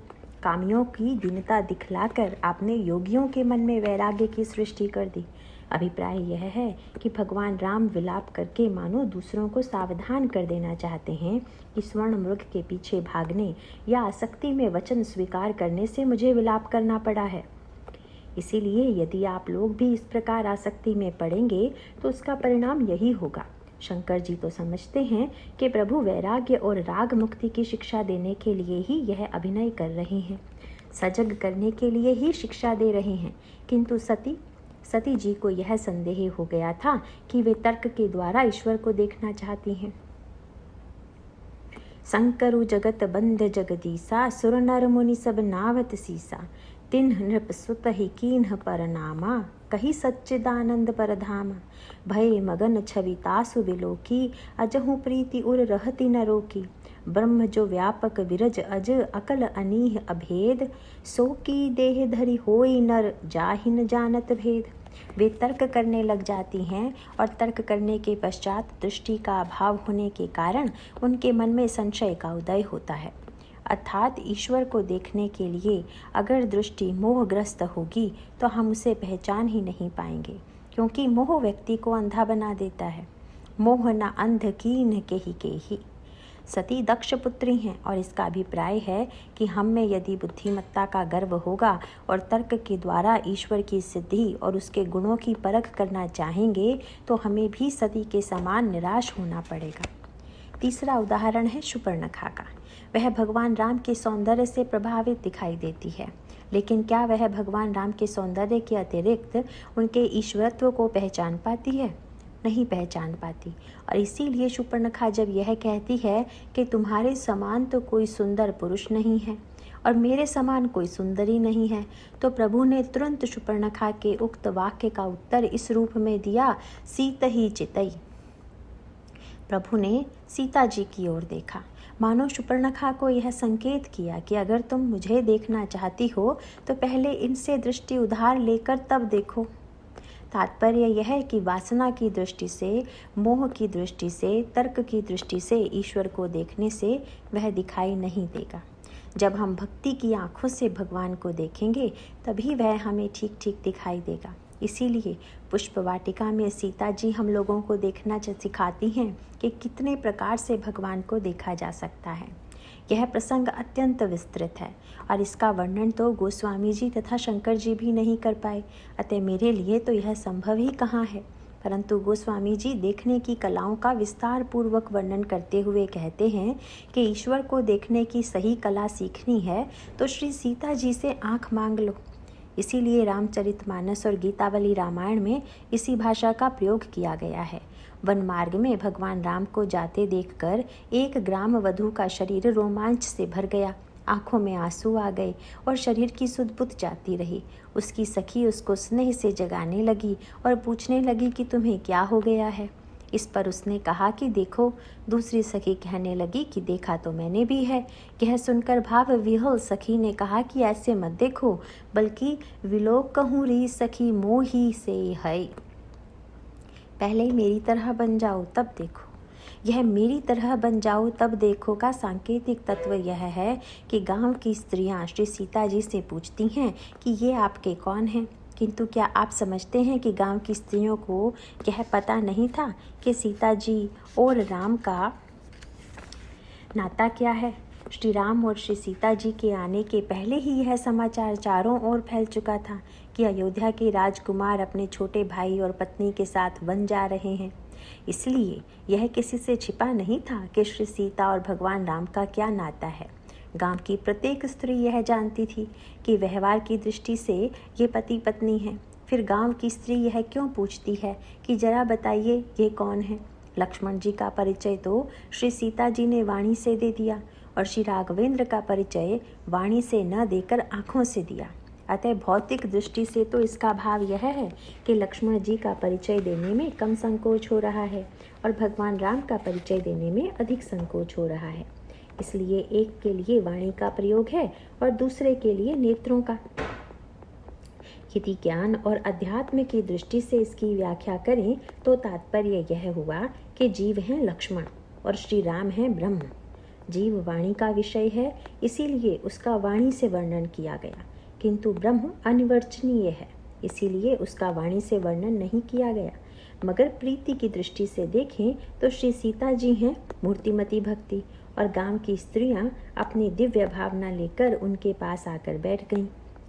A: कामियों की दीनता दिखलाकर आपने योगियों के मन में वैराग्य की सृष्टि कर दी। अभिप्राय यह है कि भगवान राम विलाप करके मानो दूसरों को सावधान कर देना चाहते हैं कि स्वर्ण मृग के पीछे भागने या आसक्ति में वचन स्वीकार करने से मुझे विलाप करना पड़ा है। इसीलिए यदि आप लोग भी इस प्रकार आसक्ति में पड़ेंगे तो उसका परिणाम यही होगा। शंकर जी तो समझते हैं कि प्रभु वैराग्य और राग मुक्ति की शिक्षा देने के लिए ही यह अभिनय कर रहे हैं, सजग करने के लिए ही शिक्षा दे रहे हैं। किंतु सती जी को यह संदेह हो गया था कि वे तर्क के द्वारा ईश्वर को देखना चाहती हैं। संकरु जगत बंध जगदीसा, सुर नर मुनि सब नावत सीसा। तिन्ह नृप सुत ही कीन्ह परनामा, कही सच्चिदानंद परधामा। भय मगन छवि तासु विलोकी, अजहु प्रीति उर रहति न रोकी। ब्रह्म जो व्यापक विरज अज, अकल अनीह अभेद। सो की देह धरि होई नर, जाहिन जानत भेद। वे तर्क करने लग जाती हैं और तर्क करने के पश्चात दृष्टि का अभाव होने के कारण उनके मन में संशय का उदय होता है। अर्थात ईश्वर को देखने के लिए अगर दृष्टि मोहग्रस्त होगी तो हम उसे पहचान ही नहीं पाएंगे, क्योंकि मोह व्यक्ति को अंधा बना देता है। मोह न अंध कीन्ह केहि। सती दक्ष पुत्री हैं और इसका अभिप्राय है कि हम में यदि बुद्धिमत्ता का गर्व होगा और तर्क के द्वारा ईश्वर की सिद्धि और उसके गुणों की परख करना चाहेंगे तो हमें भी सती के समान निराश होना पड़ेगा। तीसरा उदाहरण है शूर्पणखा का। वह भगवान राम के सौंदर्य से प्रभावित दिखाई देती है, लेकिन क्या वह भगवान राम के सौंदर्य के अतिरिक्त उनके ईश्वरत्व को पहचान पाती है? नहीं पहचान पाती। और इसीलिए शूर्पणखा जब यह कहती है कि तुम्हारे समान तो कोई सुंदर पुरुष नहीं है और मेरे समान कोई सुंदरी नहीं है, तो प्रभु ने तुरंत शूर्पणखा के उक्त वाक्य का उत्तर इस रूप में दिया, सीत ही चितई। प्रभु ने सीता जी की ओर देखा, मानो शूर्पणखा को यह संकेत किया कि अगर तुम मुझे देखना चाहती हो तो पहले इनसे दृष्टि उधार लेकर तब देखो। तात्पर्य यह है कि वासना की दृष्टि से, मोह की दृष्टि से, तर्क की दृष्टि से ईश्वर को देखने से वह दिखाई नहीं देगा। जब हम भक्ति की आँखों से भगवान को देखेंगे तभी वह हमें ठीक ठीक दिखाई देगा। इसीलिए पुष्प वाटिका में सीता जी हम लोगों को देखना सिखाती हैं कि कितने प्रकार से भगवान को देखा जा सकता है। यह प्रसंग अत्यंत विस्तृत है और इसका वर्णन तो गोस्वामी जी तथा शंकर जी भी नहीं कर पाए, अतः मेरे लिए तो यह संभव ही कहाँ है। परंतु गोस्वामी जी देखने की कलाओं का विस्तार पूर्वक वर्णन करते हुए कहते हैं कि ईश्वर को देखने की सही कला सीखनी है तो श्री सीता जी से आँख मांग लो। इसीलिए रामचरितमानस और गीतावली रामायण में इसी भाषा का प्रयोग किया गया है। वन मार्ग में भगवान राम को जाते देखकर एक ग्राम वधू का शरीर रोमांच से भर गया, आंखों में आंसू आ गए और शरीर की सुध-बुध जाती रही। उसकी सखी उसको स्नेह से जगाने लगी और पूछने लगी कि तुम्हें क्या हो गया है। इस पर उसने कहा कि देखो। दूसरी सखी कहने लगी कि देखा तो मैंने भी है। यह सुनकर भाव विह्वल सखी ने कहा कि ऐसे मत देखो, बल्कि विलोक कहूँ री सखी मोही से है। पहले मेरी तरह बन जाओ तब देखो। यह मेरी तरह बन जाओ तब देखो का सांकेतिक तत्व यह है कि गांव की स्त्रियां श्री सीता जी से पूछती हैं कि ये आपके कौन हैं। किंतु क्या आप समझते हैं कि गांव की स्त्रियों को यह पता नहीं था कि सीता जी और राम का नाता क्या है। श्री राम और श्री सीता जी के आने के पहले ही यह समाचार चारों ओर फैल चुका था कि अयोध्या के राजकुमार अपने छोटे भाई और पत्नी के साथ वन जा रहे हैं। इसलिए यह किसी से छिपा नहीं था कि श्री सीता और भगवान राम का क्या नाता है। गांव की प्रत्येक स्त्री यह जानती थी कि व्यवहार की दृष्टि से ये पति पत्नी हैं। फिर गांव की स्त्री यह क्यों पूछती है कि जरा बताइए ये कौन है। लक्ष्मण जी का परिचय तो श्री सीता जी ने वाणी से दे दिया और श्री राघवेंद्र का परिचय वाणी से न देकर आँखों से दिया। अतः भौतिक दृष्टि से तो इसका भाव यह है कि लक्ष्मण जी का परिचय देने में कम संकोच हो रहा है और भगवान राम का परिचय देने में अधिक संकोच हो रहा है। इसलिए एक के लिए वाणी का प्रयोग है और दूसरे के लिए नेत्रों का। यदि ज्ञान और अध्यात्म की दृष्टि से इसकी व्याख्या करें तो तात्पर्य यह हुआ कि जीव हैं लक्ष्मण और श्री राम हैं ब्रह्म। जीव वाणी का विषय है, इसीलिए उसका वाणी से वर्णन किया गया, किंतु ब्रह्म अनिवर्चनीय है, इसीलिए उसका वाणी से वर्णन नहीं किया गया। मगर प्रीति की दृष्टि से देखें तो श्री सीता जी हैं मूर्तिमती भक्ति और गांव की स्त्रियां अपनी दिव्य भावना लेकर उनके पास आकर बैठ गईं।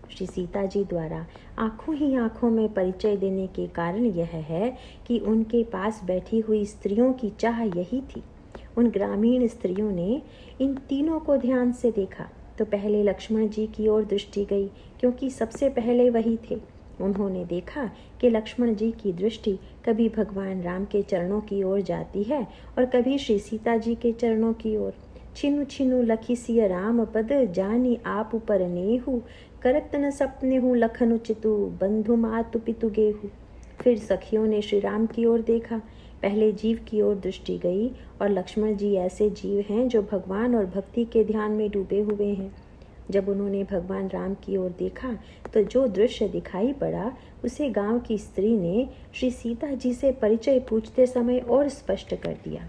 A: श्री सीता जी द्वारा आंखों ही आंखों में परिचय देने के कारण यह है कि उनके पास बैठी हुई स्त्रियों की चाह यही थी। उन ग्रामीण स्त्रियों ने इन तीनों को ध्यान से देखा तो पहले लक्ष्मण जी की ओर दृष्टि गई, क्योंकि सबसे पहले वही थे। उन्होंने देखा कि लक्ष्मण जी की दृष्टि कभी भगवान राम के चरणों की ओर जाती है और कभी श्री सीता जी के चरणों की ओर। छिनु छिनु लखी सिय राम पद जानी आप पर नेहु करत न सपने हूँ लखनु चितु बंधु मातु पितु गेहु। फिर सखियों ने श्री राम की ओर देखा। पहले जीव की ओर दृष्टि गई और लक्ष्मण जी ऐसे जीव हैं जो भगवान और भक्ति के ध्यान में डूबे हुए हैं। जब उन्होंने भगवान राम की ओर देखा तो जो दृश्य दिखाई पड़ा उसे गांव की स्त्री ने श्री सीता जी से परिचय पूछते समय और स्पष्ट कर दिया।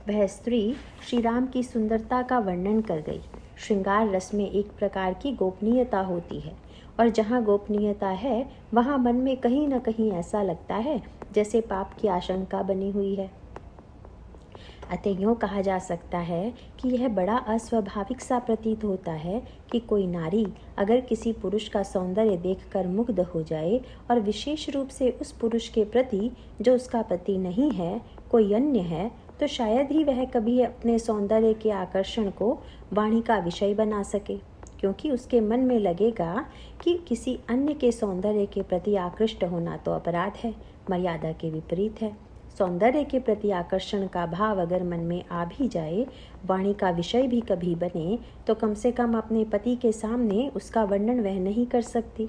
A: वह स्त्री श्री राम की सुंदरता का वर्णन कर गई। श्रृंगार रस में एक प्रकार की गोपनीयता होती है और जहाँ गोपनीयता है वहाँ मन में कहीं न कहीं ऐसा लगता है जैसे पाप की आशंका बनी हुई है। अतः यूँ कहा जा सकता है कि यह बड़ा अस्वाभाविक सा प्रतीत होता है कि कोई नारी अगर किसी पुरुष का सौंदर्य देखकर मुग्ध हो जाए और विशेष रूप से उस पुरुष के प्रति जो उसका पति नहीं है कोई अन्य है, तो शायद ही वह कभी अपने सौंदर्य के आकर्षण को वाणी का विषय बना सके, क्योंकि उसके मन में लगेगा कि किसी अन्य के सौंदर्य के प्रति आकृष्ट होना तो अपराध है, मर्यादा के विपरीत है। सौंदर्य के प्रति आकर्षण का भाव अगर मन में आ भी जाए, वाणी का विषय भी कभी बने, तो कम से कम अपने पति के सामने उसका वर्णन वह नहीं कर सकती।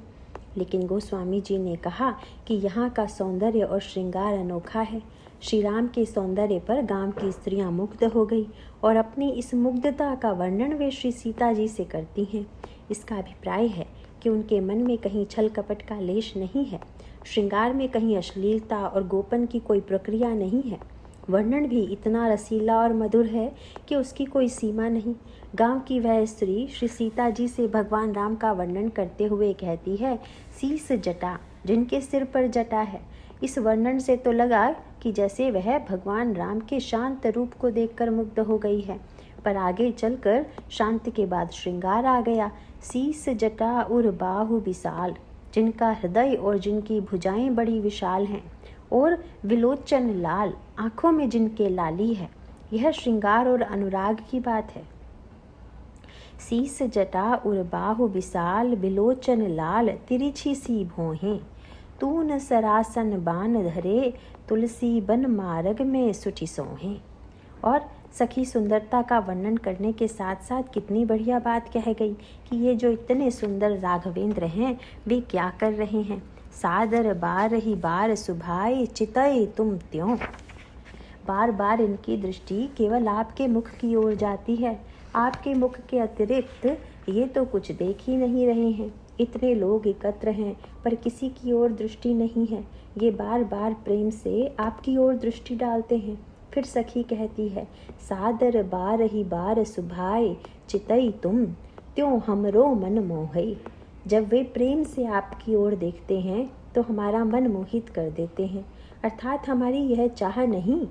A: लेकिन गोस्वामी जी ने कहा कि यहाँ का सौंदर्य और श्रृंगार अनोखा है। श्री राम के सौंदर्य पर गांव की स्त्रियां मुग्ध हो गई और अपनी इस मुग्धता का वर्णन वे श्री सीता जी से करती हैं। इसका अभिप्राय है कि उनके मन में कहीं छल कपट का लेश नहीं है, श्रृंगार में कहीं अश्लीलता और गोपन की कोई प्रक्रिया नहीं है। वर्णन भी इतना रसीला और मधुर है कि उसकी कोई सीमा नहीं। गांव की वह स्त्री श्री सीता जी से भगवान राम का वर्णन करते हुए कहती है, शीस जटा, जिनके सिर पर जटा है। इस वर्णन से तो लगा कि जैसे वह भगवान राम के शांत रूप को देखकर मुग्ध हो गई है, पर आगे चलकर शांत के बाद श्रृंगार आ गया। शीस जटा उर बाहु विशाल, जिनका हृदय और जिनकी भुजाएं बड़ी विशाल हैं, और विलोचन लाल, आंखों में जिनके लाली है। यह श्रृंगार और अनुराग की बात है। शीस जटा उर बाहु विशाल, विलोचन लाल, तिरछी सी भौहें। तून सरासन बान धरे, तुलसी बन मार्ग में सुठी सोहें। और सखी सुंदरता का वर्णन करने के साथ साथ कितनी बढ़िया बात कह गई कि ये जो इतने सुंदर राघवेंद्र हैं वे क्या कर रहे हैं। सादर बार ही बार सुभाए, चितई तुम त्यों। बार बार इनकी दृष्टि केवल आपके मुख की ओर जाती है। आपके मुख के अतिरिक्त ये तो कुछ देख ही नहीं रहे हैं। इतने लोग एकत्र हैं पर किसी की ओर दृष्टि नहीं है। ये बार बार प्रेम से आपकी ओर दृष्टि डालते हैं। फिर सखी कहती है, सादर बार ही बार सुभाए, चितई तुम त्यों हमरो मन मोहई। जब वे प्रेम से आपकी ओर देखते हैं तो हमारा मन मोहित कर देते हैं। अर्थात हमारी यह चाह नहीं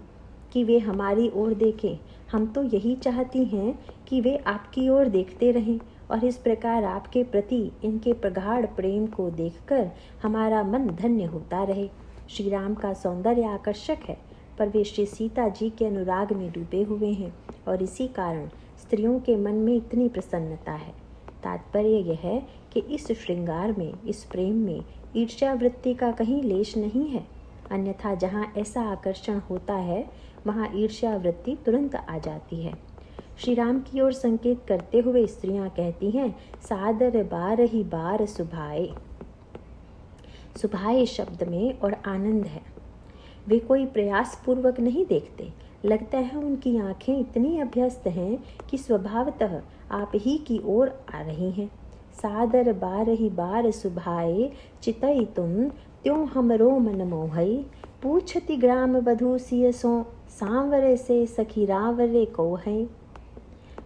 A: कि वे हमारी ओर देखें, हम तो यही चाहती हैं कि वे आपकी ओर देखते रहें, और इस प्रकार आपके प्रति इनके प्रगाढ़ प्रेम को देखकर हमारा मन धन्य होता रहे। श्री राम का सौंदर्य आकर्षक है, पर वे श्री सीता जी के अनुराग में डूबे हुए हैं, और इसी कारण स्त्रियों के मन में इतनी प्रसन्नता है। तात्पर्य यह है कि इस श्रृंगार में, इस प्रेम में ईर्ष्या वृत्ति का कहीं लेश नहीं है। अन्यथा जहाँ ऐसा आकर्षण होता है वहाँ ईर्ष्या वृत्ति तुरंत आ जाती है। श्री राम की ओर संकेत करते हुए स्त्रियां कहती हैं, सादर बार ही बार सुभाए। सुभाए शब्द में और आनंद है। वे कोई प्रयास पूर्वक नहीं देखते। लगता है उनकी आंखें इतनी अभ्यस्त हैं कि स्वभावतः आप ही की ओर आ रही हैं। सादर बार ही बार सुभाए, चितई तुम त्यों हमरो मन मोहई। पूछती ग्राम वधू सियसों, सांवरे से सखी रावरे को है।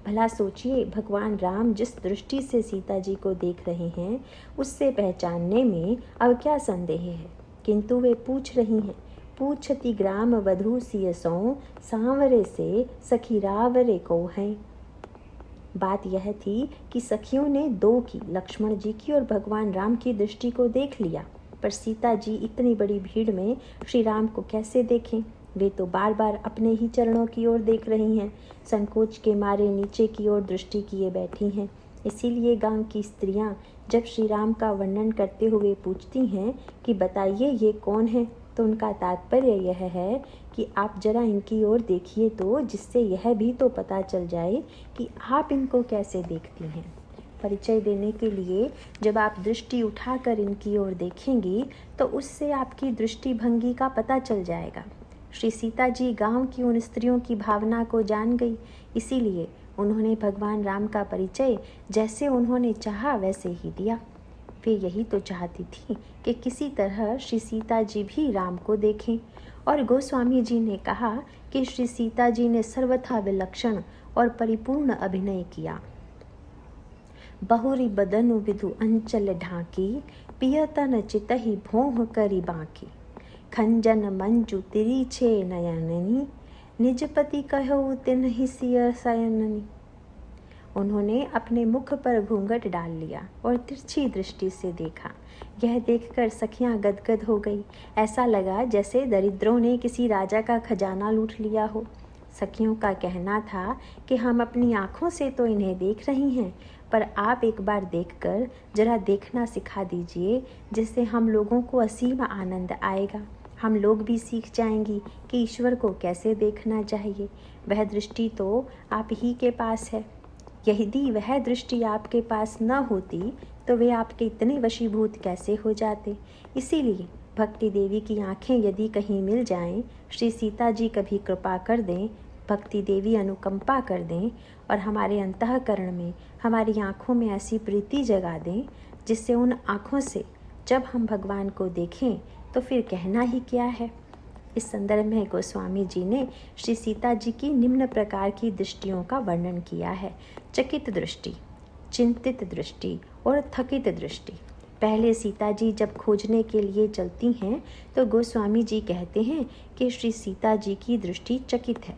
A: भला सोचिए, भगवान राम जिस दृष्टि से सीता जी को देख रहे हैं उससे पहचानने में अब क्या संदेह है, किंतु वे पूछ रही हैं। पूछती ग्राम वधू सियसों, सांवरे से सखी रावरे को है। बात यह थी कि सखियों ने दो की, लक्ष्मण जी की और भगवान राम की दृष्टि को देख लिया, पर सीता जी इतनी बड़ी भीड़ में श्री राम को कैसे देखें। वे तो बार बार अपने ही चरणों की ओर देख रही हैं, संकोच के मारे नीचे की ओर दृष्टि किए बैठी हैं। इसीलिए गांव की स्त्रियां जब श्री राम का वर्णन करते हुए पूछती हैं कि बताइए ये कौन है, तो उनका तात्पर्य यह है कि आप जरा इनकी ओर देखिए तो, जिससे यह भी तो पता चल जाए कि आप इनको कैसे देखती हैं। परिचय देने के लिए जब आप दृष्टि उठाकर इनकी ओर देखेंगी तो उससे आपकी दृष्टिभंगी का पता चल जाएगा। श्री सीता जी गांव की उन स्त्रियों की भावना को जान गई, इसीलिए उन्होंने भगवान राम का परिचय जैसे उन्होंने चाहा वैसे ही दिया। वे यही तो चाहती थी कि किसी तरह श्री सीता जी भी राम को देखें, और गोस्वामी जी ने कहा कि श्री सीता जी ने सर्वथा विलक्षण और परिपूर्ण अभिनय किया। बहुरी बदनु विधु अंचल ढाकी, पियतन चितहि भोह करी बाकी। खंजन मंजू तिरीछे नयननी, निजपति कहो तिन्हि सिय सयननी। उन्होंने अपने मुख पर घूंघट डाल लिया और तिरछी दृष्टि से देखा। यह देखकर सखियां गदगद हो गई। ऐसा लगा जैसे दरिद्रों ने किसी राजा का खजाना लूट लिया हो। सखियों का कहना था कि हम अपनी आँखों से तो इन्हें देख रही हैं, पर आप एक बार देखकर जरा देखना सिखा दीजिए, जिससे हम लोगों को असीम आनंद आएगा। हम लोग भी सीख जाएंगी कि ईश्वर को कैसे देखना चाहिए। वह दृष्टि तो आप ही के पास है। यदि वह दृष्टि आपके पास न होती तो वे आपके इतने वशीभूत कैसे हो जाते। इसीलिए भक्ति देवी की आंखें यदि कहीं मिल जाएं, श्री सीता जी कभी कृपा कर दें, भक्ति देवी अनुकंपा कर दें और हमारे अंतःकरण में, हमारी आँखों में ऐसी प्रीति जगा दें जिससे उन आँखों से जब हम भगवान को देखें तो फिर कहना ही क्या है। इस संदर्भ में गोस्वामी जी ने श्री सीता जी की निम्न प्रकार की दृष्टियों का वर्णन किया है। चकित दृष्टि, चिंतित दृष्टि और थकित दृष्टि। पहले सीता जी जब खोजने के लिए चलती हैं तो गोस्वामी जी कहते हैं कि श्री सीता जी की दृष्टि चकित है।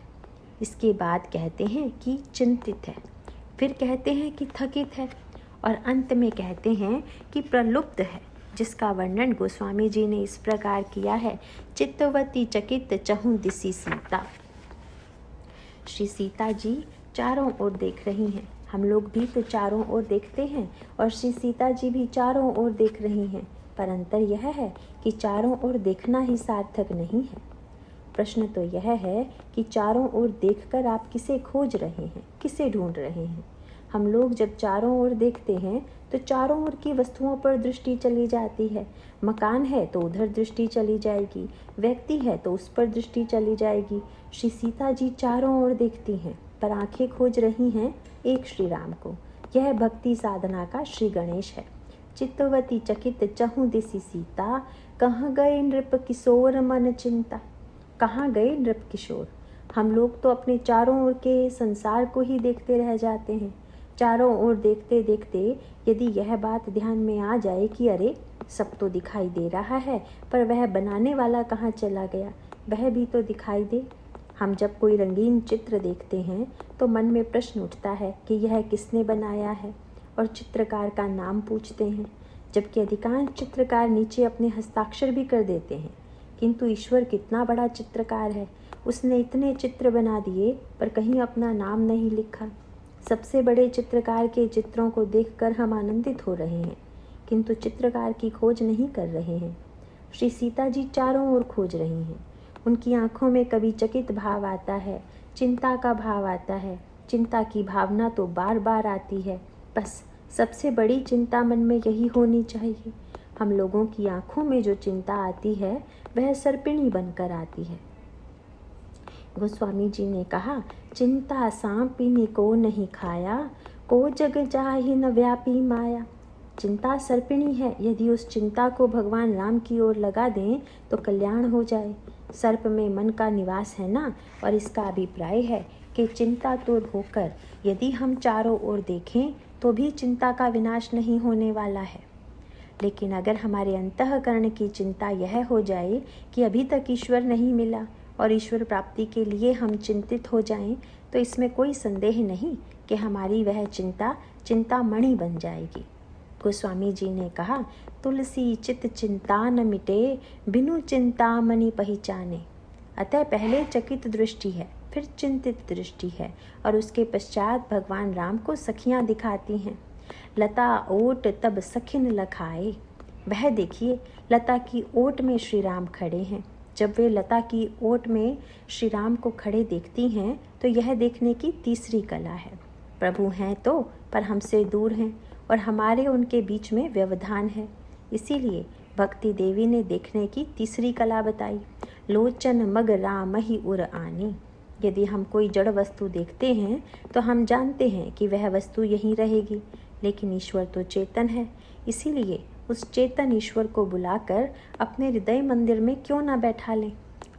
A: इसके बाद कहते हैं कि चिंतित है, फिर कहते हैं कि थकित है और अंत में कहते हैं कि प्रलुप्त है, जिसका वर्णन गोस्वामी जी ने इस प्रकार किया है। चित्तवती चकित चहुं दिसी सीता। श्री सीता जी चारों ओर देख रही हैं। हम लोग भी तो चारों ओर देखते हैं और श्री सीता जी भी चारों ओर देख रही हैं, पर अंतर यह है कि चारों ओर देखना ही सार्थक नहीं है। प्रश्न तो यह है कि चारों ओर देखकर आप किसे खोज रहे हैं, किसे ढूंढ रहे हैं। हम लोग जब चारों ओर देखते हैं तो चारों ओर की वस्तुओं पर दृष्टि चली जाती है। मकान है तो उधर दृष्टि चली जाएगी, व्यक्ति है तो उस पर दृष्टि चली जाएगी। श्री सीता जी चारों ओर देखती हैं पर आंखें खोज रही हैं एक श्री राम को। यह भक्ति साधना का श्री गणेश है। चित्तवती चकित चहुं दिसी सीता, कहाँ गए नृप किशोर मन चिंता। कहाँ गए नृप किशोर। हम लोग तो अपने चारों ओर के संसार को ही देखते रह जाते हैं। चारों ओर देखते देखते यदि यह बात ध्यान में आ जाए कि अरे सब तो दिखाई दे रहा है, पर वह बनाने वाला कहाँ चला गया, वह भी तो दिखाई दे। हम जब कोई रंगीन चित्र देखते हैं तो मन में प्रश्न उठता है कि यह किसने बनाया है, और चित्रकार का नाम पूछते हैं। जबकि अधिकांश चित्रकार नीचे अपने हस्ताक्षर भी कर देते हैं, किंतु ईश्वर कितना बड़ा चित्रकार है, उसने इतने चित्र बना दिए पर कहीं अपना नाम नहीं लिखा। सबसे बड़े चित्रकार के चित्रों को देखकर हम आनंदित हो रहे हैं, किंतु चित्रकार की खोज नहीं कर रहे हैं। श्री सीता जी चारों ओर खोज रही हैं। उनकी आंखों में कभी चकित भाव आता है, चिंता का भाव आता है। चिंता की भावना तो बार बार आती है। बस सबसे बड़ी चिंता मन में यही होनी चाहिए। हम लोगों की आंखों में जो चिंता आती है वह सर्पिणी बनकर आती है। गोस्वामी जी ने कहा, चिंता सांपिनी को नहीं खाया, को जग जाहि न व्यापी माया। चिंता सर्पिणी है, यदि उस चिंता को भगवान राम की ओर लगा दें तो कल्याण हो जाए। सर्प में मन का निवास है ना, और इसका अभिप्राय है कि चिंता दूर होकर यदि हम चारों ओर देखें तो भी चिंता का विनाश नहीं होने वाला है। लेकिन अगर हमारे अंतःकरण की चिंता यह हो जाए कि अभी तक ईश्वर नहीं मिला और ईश्वर प्राप्ति के लिए हम चिंतित हो जाएं, तो इसमें कोई संदेह नहीं कि हमारी वह चिंता चिंतामणि बन जाएगी। गोस्वामी जी ने कहा, तुलसी चित चिंता न मिटे, बिनु चिंतामणि पहचाने। अतः पहले चकित दृष्टि है, फिर चिंतित दृष्टि है, और उसके पश्चात भगवान राम को सखियाँ दिखाती हैं। लता ओट तब सखिन लखाए। वह देखिए, लता की ओट में श्री राम खड़े हैं। जब वे लता की ओट में श्री राम को खड़े देखती हैं तो यह देखने की तीसरी कला है। प्रभु हैं तो पर हमसे दूर हैं, और हमारे उनके बीच में व्यवधान है। इसीलिए भक्ति देवी ने देखने की तीसरी कला बताई। लोचन मग राम ही उर आनी। यदि हम कोई जड़ वस्तु देखते हैं तो हम जानते हैं कि वह वस्तु यहीं रहेगी, लेकिन ईश्वर तो चेतन है। इसीलिए उस चेतन ईश्वर को बुलाकर अपने हृदय मंदिर में क्यों ना बैठा लें।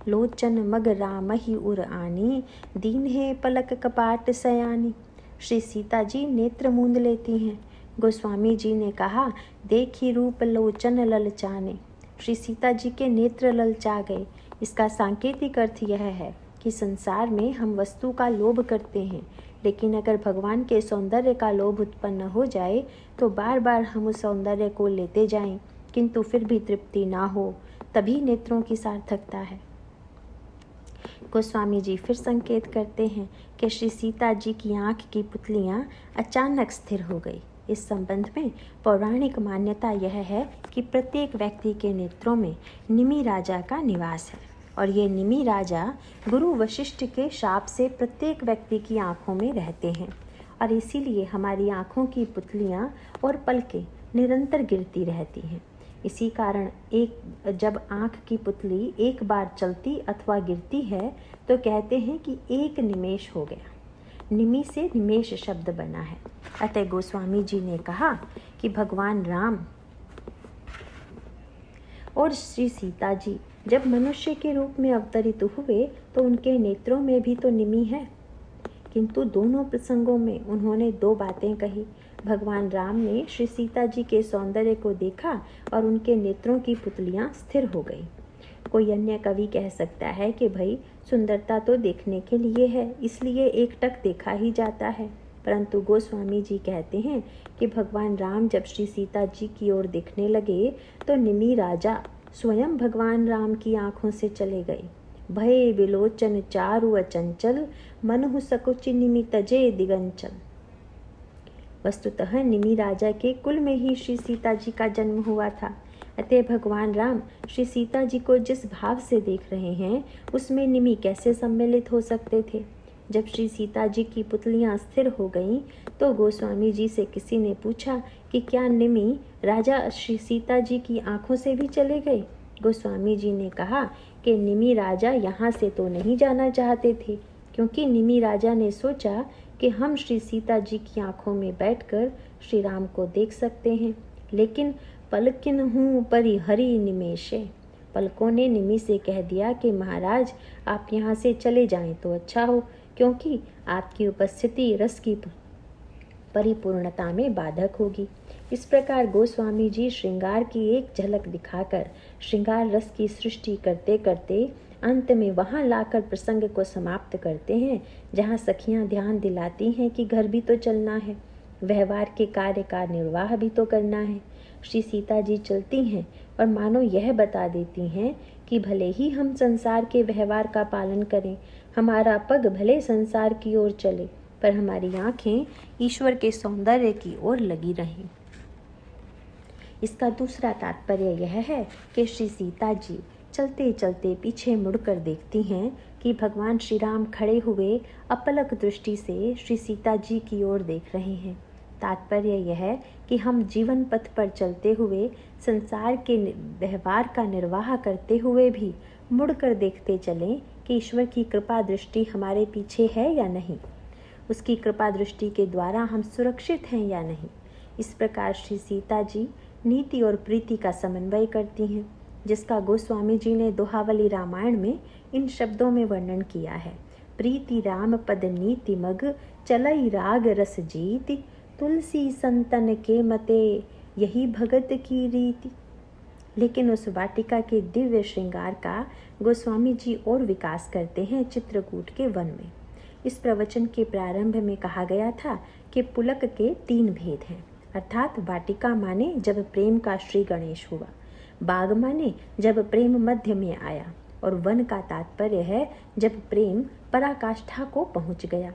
A: लोचन मग राम ही उर आनी, दीन है पलक कपाट सयानी। श्री सीता जी नेत्र मूंद लेती हैं। गोस्वामी जी ने कहा, देखी रूप लोचन ललचाने। श्री सीता जी के नेत्र ललचा गए। इसका सांकेतिक अर्थ यह है कि संसार में हम वस्तु का लोभ करते हैं, लेकिन अगर भगवान के सौंदर्य का लोभ उत्पन्न हो जाए तो बार बार हम उस सौंदर्य को लेते जाएं, किंतु फिर भी तृप्ति ना हो, तभी नेत्रों की सार्थकता है। गोस्वामी जी फिर संकेत करते हैं कि श्री सीता जी की आँख की पुतलियाँ अचानक स्थिर हो गई। इस संबंध में पौराणिक मान्यता यह है कि प्रत्येक व्यक्ति के नेत्रों में निमि राजा का निवास है, और ये निमि राजा गुरु वशिष्ठ के शाप से प्रत्येक व्यक्ति की आँखों में रहते हैं, और इसीलिए हमारी आँखों की पुतलियाँ और पलकें निरंतर गिरती रहती हैं। इसी कारण जब आँख की पुतली एक बार चलती अथवा गिरती है तो कहते हैं कि एक निमेष हो गया। निमि से निमेष शब्द बना है। अतः गोस्वामी जी ने कहा कि भगवान राम और श्री सीता जी जब मनुष्य के रूप में अवतरित हुए तो उनके नेत्रों में भी तो निमि है। किंतु दोनों प्रसंगों में उन्होंने दो बातें कही। भगवान राम ने श्री सीता जी के सौंदर्य को देखा और उनके नेत्रों की पुतलियां स्थिर हो गई। कोई अन्य कवि कह सकता है कि भाई सुंदरता तो देखने के लिए है, इसलिए एक टक देखा ही जाता है, परंतु गोस्वामी जी कहते हैं कि भगवान राम जब श्री सीता जी की ओर देखने लगे तो निमि राजा स्वयं भगवान राम की आंखों से चले गए। भय विलोचन चारु अचंचल, मनहु सकुचि निमि तजे दिगंचल। वस्तुतः निमि राजा के कुल में ही श्री सीता जी का जन्म हुआ था। अतः भगवान राम श्री सीता जी को जिस भाव से देख रहे हैं उसमें निमि कैसे सम्मिलित हो सकते थे। जब श्री सीता जी की पुतलियां स्थिर हो गईं तो गोस्वामी जी से किसी ने पूछा कि क्या निमि राजा श्री सीता जी की आंखों से भी चले गए। गोस्वामी जी ने कहा कि निमि राजा यहाँ से तो नहीं जाना चाहते थे, क्योंकि निमि राजा ने सोचा कि हम श्री सीता जी की आंखों में बैठकर श्री राम को देख सकते हैं। लेकिन पलकिन हूँ परिहरी निमेशे, पलकों ने निमि से कह दिया कि महाराज आप यहाँ से चले जाएं तो अच्छा हो, क्योंकि आपकी उपस्थिति रस की परिपूर्णता में बाधक होगी। इस प्रकार गोस्वामी जी श्रृंगार की एक झलक दिखाकर श्रृंगार रस की सृष्टि करते करते अंत में वहां लाकर प्रसंग को समाप्त करते हैं जहां सखियां ध्यान दिलाती हैं कि घर भी तो चलना है, व्यवहार के कार्य का निर्वाह भी तो करना है। श्री सीता जी चलती हैं और मानो यह बता देती हैं कि भले ही हम संसार के व्यवहार का पालन करें, हमारा पग भले संसार की ओर चले, पर हमारी आंखें ईश्वर के सौंदर्य की ओर लगी रहें। इसका दूसरा तात्पर्य यह है कि श्री सीता जी चलते चलते पीछे मुड़कर देखती हैं कि भगवान श्री राम खड़े हुए अपलक दृष्टि से श्री सीता जी की ओर देख रहे हैं। तात्पर्य यह है कि हम जीवन पथ पर चलते हुए संसार के व्यवहार का निर्वाह करते हुए भी मुड़कर देखते चलें कि ईश्वर की कृपा दृष्टि हमारे पीछे है या नहीं, उसकी कृपा दृष्टि के द्वारा हम सुरक्षित हैं या नहीं। इस प्रकार श्री सीता जी नीति और प्रीति का समन्वय करती हैं, जिसका गोस्वामी जी ने दोहावली रामायण में इन शब्दों में वर्णन किया है। प्रीति राम पद नीति मग, चलई राग रस जीति, तुलसी संतन के मते, यही भगत की रीति। लेकिन उस वाटिका के दिव्य श्रृंगार का गोस्वामी जी और विकास करते हैं चित्रकूट के वन में। इस प्रवचन के प्रारंभ में कहा गया था कि पुलक के 3 भेद हैं, अर्थात वाटिका माने जब प्रेम का श्री गणेश हुआ, बाग माने जब प्रेम मध्य में आया, और वन का तात्पर्य है जब प्रेम पराकाष्ठा को पहुंच गया।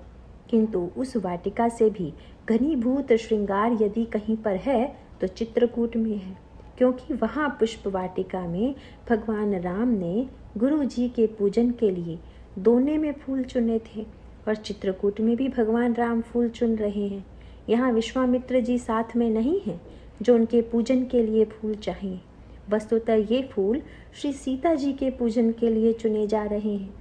A: किंतु उस वाटिका से भी घनीभूत श्रृंगार यदि कहीं पर है तो चित्रकूट में है, क्योंकि वहाँ पुष्प वाटिका में भगवान राम ने गुरु जी के पूजन के लिए दोने में फूल चुने थे, और चित्रकूट में भी भगवान राम फूल चुन रहे हैं। यहाँ विश्वामित्र जी साथ में नहीं हैं जो उनके पूजन के लिए फूल चाहिए। वस्तुतः ये फूल श्री सीता जी के पूजन के लिए चुने जा रहे हैं।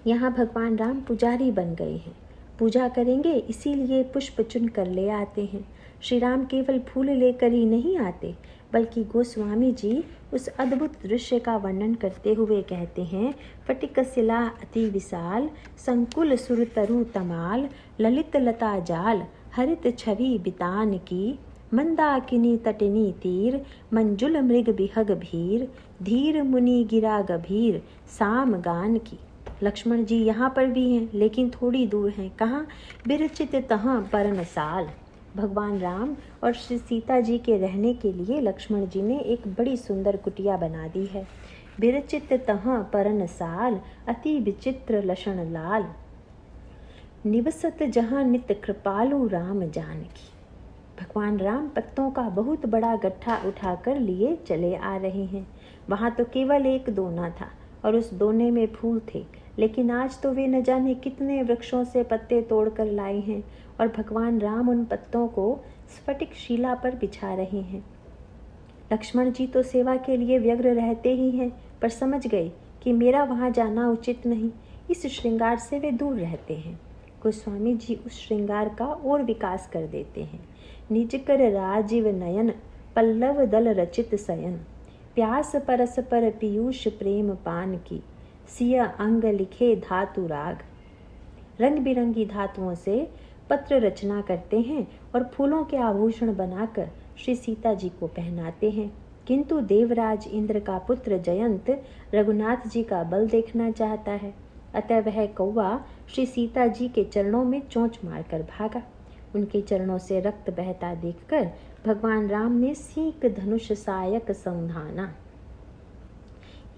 A: यहाँ भगवान राम पुजारी बन गए हैं, पूजा करेंगे इसीलिए पुष्प चुन कर ले आते हैं। श्री राम केवल फूल लेकर ही नहीं आते, बल्कि गोस्वामी जी उस अद्भुत दृश्य का वर्णन करते हुए कहते हैं, फटिक शिला अति विशाल, संकुल सुर तरु तमाल, ललित लता जाल, हरित छवि बितान की, मंदाकिनी तटिनी तीर, मंजुल मृग बिहग भीर, धीर मुनि गिरा गभीर, साम गान की। लक्ष्मण जी यहाँ पर भी हैं, लेकिन थोड़ी दूर हैं। कहाँ? बिरचित तहाँ परन साल। भगवान राम और श्री सीता जी के रहने के लिए लक्ष्मण जी ने एक बड़ी सुंदर कुटिया बना दी है। बिरचित तहाँ परन साल, अति विचित्र लक्षण लाल, निवसत जहाँ नित कृपालु राम जानकी। भगवान राम पत्तों का बहुत बड़ा गट्ठा उठाकर लिए चले आ रहे हैं। वहाँ तो केवल एक दोना था और उस दोने में फूल थे, लेकिन आज तो वे न जाने कितने वृक्षों से पत्ते तोड़कर लाए हैं और भगवान राम उन पत्तों को स्फटिक शिला पर बिछा रहे हैं। लक्ष्मण जी तो सेवा के लिए व्यग्र रहते ही हैं, पर समझ गए कि मेरा वहाँ जाना उचित नहीं, इस श्रृंगार से वे दूर रहते हैं। गोस्वामी जी उस श्रृंगार का और विकास कर देते हैं। निज कर राजीव नयन, पल्लव दल रचित सयन, प्यास परस्पर पीयूष प्रेम पान की, सिय अंग लिखे धातु राग। रंग बिरंगी धातुओं से पत्र रचना करते हैं और फूलों के आभूषण बनाकर श्री सीता जी को पहनाते हैं। किंतु देवराज इंद्र का पुत्र जयंत रघुनाथ जी का बल देखना चाहता है, अतः वह कौवा श्री सीता जी के चरणों में चोंच मारकर भागा। उनके चरणों से रक्त बहता देखकर भगवान राम ने सींक धनुष सायक संधाना,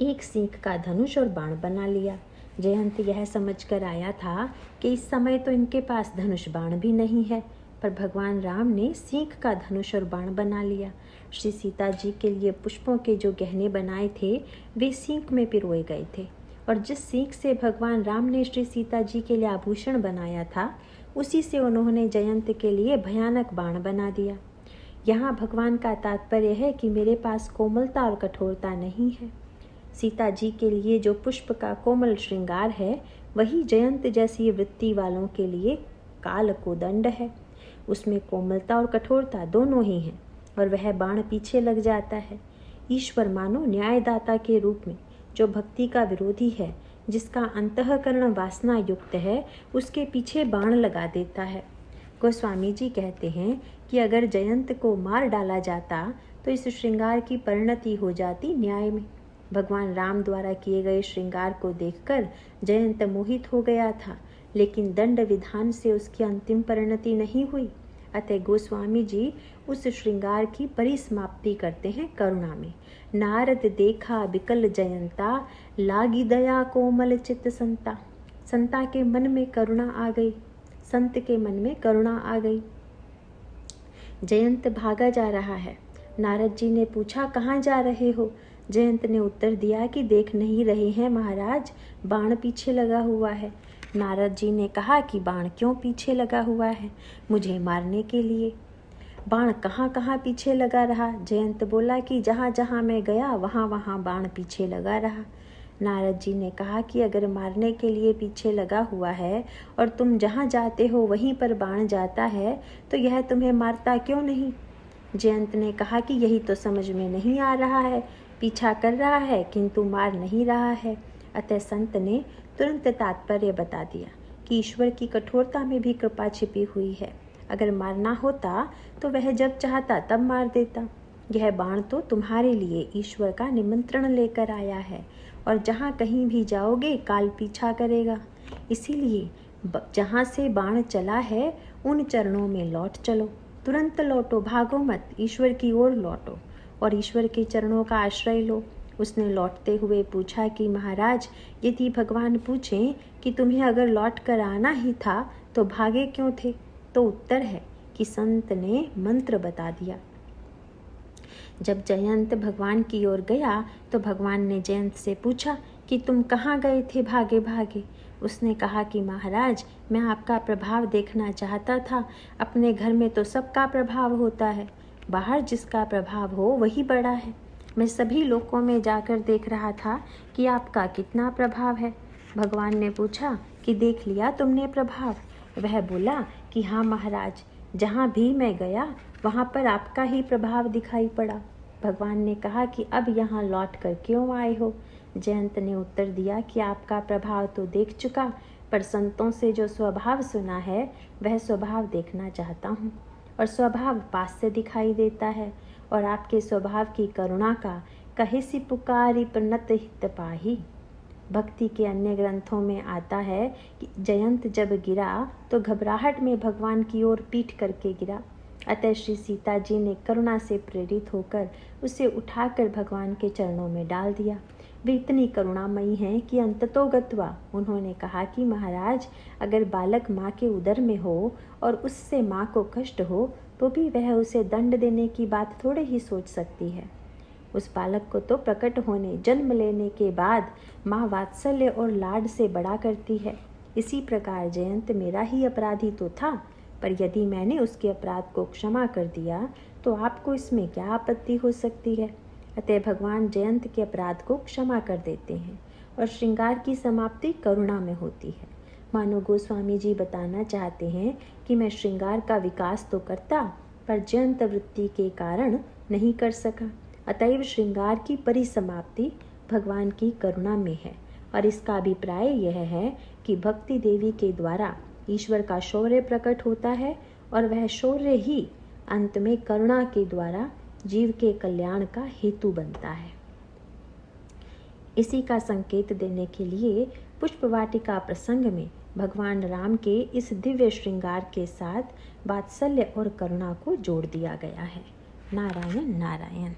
A: एक सींक का धनुष और बाण बना लिया। जयंत यह समझकर आया था कि इस समय तो इनके पास धनुष बाण भी नहीं है, पर भगवान राम ने सींक का धनुष और बाण बना लिया। श्री सीता जी के लिए पुष्पों के जो गहने बनाए थे वे सींक में पिरोए गए थे, और जिस सींक से भगवान राम ने श्री सीता जी के लिए आभूषण बनाया था उसी से उन्होंने जयंत के लिए भयानक बाण बना दिया। यहाँ भगवान का तात्पर्य है कि मेरे पास कोमलता और कठोरता नहीं है। सीता जी के लिए जो पुष्प का कोमल श्रृंगार है वही जयंत जैसी वृत्ति वालों के लिए काल को दंड है। उसमें कोमलता और कठोरता दोनों ही हैं, और वह बाण पीछे लग जाता है। ईश्वर मानो न्यायदाता के रूप में जो भक्ति का विरोधी है, जिसका अंतःकरण वासना युक्त है, उसके पीछे बाण लगा देता है। गोस्वामी जी कहते हैं कि अगर जयंत को मार डाला जाता तो इस श्रृंगार की परिणति हो जाती न्याय में। भगवान राम द्वारा किए गए श्रृंगार को देखकर जयंत मोहित हो गया था, लेकिन दंड विधान से उसकी अंतिम परिणति नहीं हुई। अतः गोस्वामी जी उस श्रृंगार की परिसमाप्ति करते हैं करुणा में। नारद देखा बिकल जयंता, लागी दया कोमल चित्त संता। संता के मन में करुणा आ गई, संत के मन में करुणा आ गई। जयंत भागा जा रहा है। नारद जी ने पूछा, कहाँ जा रहे हो? जयंत ने उत्तर दिया कि देख नहीं रहे हैं महाराज, बाण पीछे लगा हुआ है। नारद जी ने कहा कि बाण क्यों पीछे लगा हुआ है? मुझे मारने के लिए। बाण कहाँ कहाँ पीछे लगा रहा? जयंत बोला कि जहाँ जहाँ मैं गया वहाँ वहाँ बाण पीछे लगा रहा। नारद जी ने कहा कि अगर मारने के लिए पीछे लगा हुआ है और तुम जहाँ जाते हो वहीं पर बाण जाता है तो यह तुम्हें मारता क्यों नहीं? जयंत ने कहा कि यही तो समझ में नहीं आ रहा है, पीछा कर रहा है किंतु मार नहीं रहा है। अतः संत ने तुरंत तात्पर्य बता दिया कि ईश्वर की कठोरता में भी कृपा छिपी हुई है। अगर मारना होता तो वह जब चाहता तब मार देता। यह बाण तो तुम्हारे लिए ईश्वर का निमंत्रण लेकर आया है, और जहाँ कहीं भी जाओगे काल पीछा करेगा। इसीलिए जहाँ से बाण चला है उन चरणों में लौट चलो, तुरंत लौटो, भागो मत, ईश्वर की ओर लौटो और ईश्वर के चरणों का आश्रय लो। उसने लौटते हुए पूछा कि महाराज, यदि भगवान पूछें कि तुम्हें अगर लौट कर आना ही था तो भागे क्यों थे? तो उत्तर है कि संत ने मंत्र बता दिया। जब जयंत भगवान की ओर गया तो भगवान ने जयंत से पूछा कि तुम कहाँ गए थे भागे भागे? उसने कहा कि महाराज, मैं आपका प्रभाव देखना चाहता था। अपने घर में तो सबका प्रभाव होता है, बाहर जिसका प्रभाव हो वही बड़ा है। मैं सभी लोकों में जाकर देख रहा था कि आपका कितना प्रभाव है। भगवान ने पूछा कि देख लिया तुमने प्रभाव? वह बोला कि हाँ महाराज, जहाँ भी मैं गया वहाँ पर आपका ही प्रभाव दिखाई पड़ा। भगवान ने कहा कि अब यहाँ लौट कर क्यों आए हो? जयंत ने उत्तर दिया कि आपका प्रभाव तो देख चुका, पर संतों से जो स्वभाव सुना है वह स्वभाव देखना चाहता हूँ। और स्वभाव पास से दिखाई देता है, और आपके स्वभाव की करुणा का कहे सी पुकारी प्रनत हित पाही। भक्ति के अन्य ग्रंथों में आता है कि जयंत जब गिरा तो घबराहट में भगवान की ओर पीठ करके गिरा। अतः श्री सीता जी ने करुणा से प्रेरित होकर उसे उठाकर भगवान के चरणों में डाल दिया। वे इतनी करुणामयी हैं कि अंततोगत्वा उन्होंने कहा कि महाराज, अगर बालक माँ के उदर में हो और उससे माँ को कष्ट हो तो भी वह उसे दंड देने की बात थोड़े ही सोच सकती है। उस बालक को तो प्रकट होने, जन्म लेने के बाद माँ वात्सल्य और लाड से बड़ा करती है। इसी प्रकार जयंत मेरा ही अपराधी तो था, पर यदि मैंने उसके अपराध को क्षमा कर दिया तो आपको इसमें क्या आपत्ति हो सकती है? अतः भगवान जयंत के अपराध को क्षमा कर देते हैं और श्रृंगार की समाप्ति करुणा में होती है। मानो गोस्वामी जी बताना चाहते हैं कि मैं श्रृंगार का विकास तो करता, पर जयंत वृत्ति के कारण नहीं कर सका। अतएव श्रृंगार की परिसमाप्ति भगवान की करुणा में है। और इसका अभिप्राय यह है कि भक्ति देवी के द्वारा ईश्वर का शौर्य प्रकट होता है और वह शौर्य ही अंत में करुणा के द्वारा जीव के कल्याण का हेतु बनता है। इसी का संकेत देने के लिए पुष्पवाटिका प्रसंग में भगवान राम के इस दिव्य श्रृंगार के साथ वात्सल्य और करुणा को जोड़ दिया गया है। नारायण नारायण।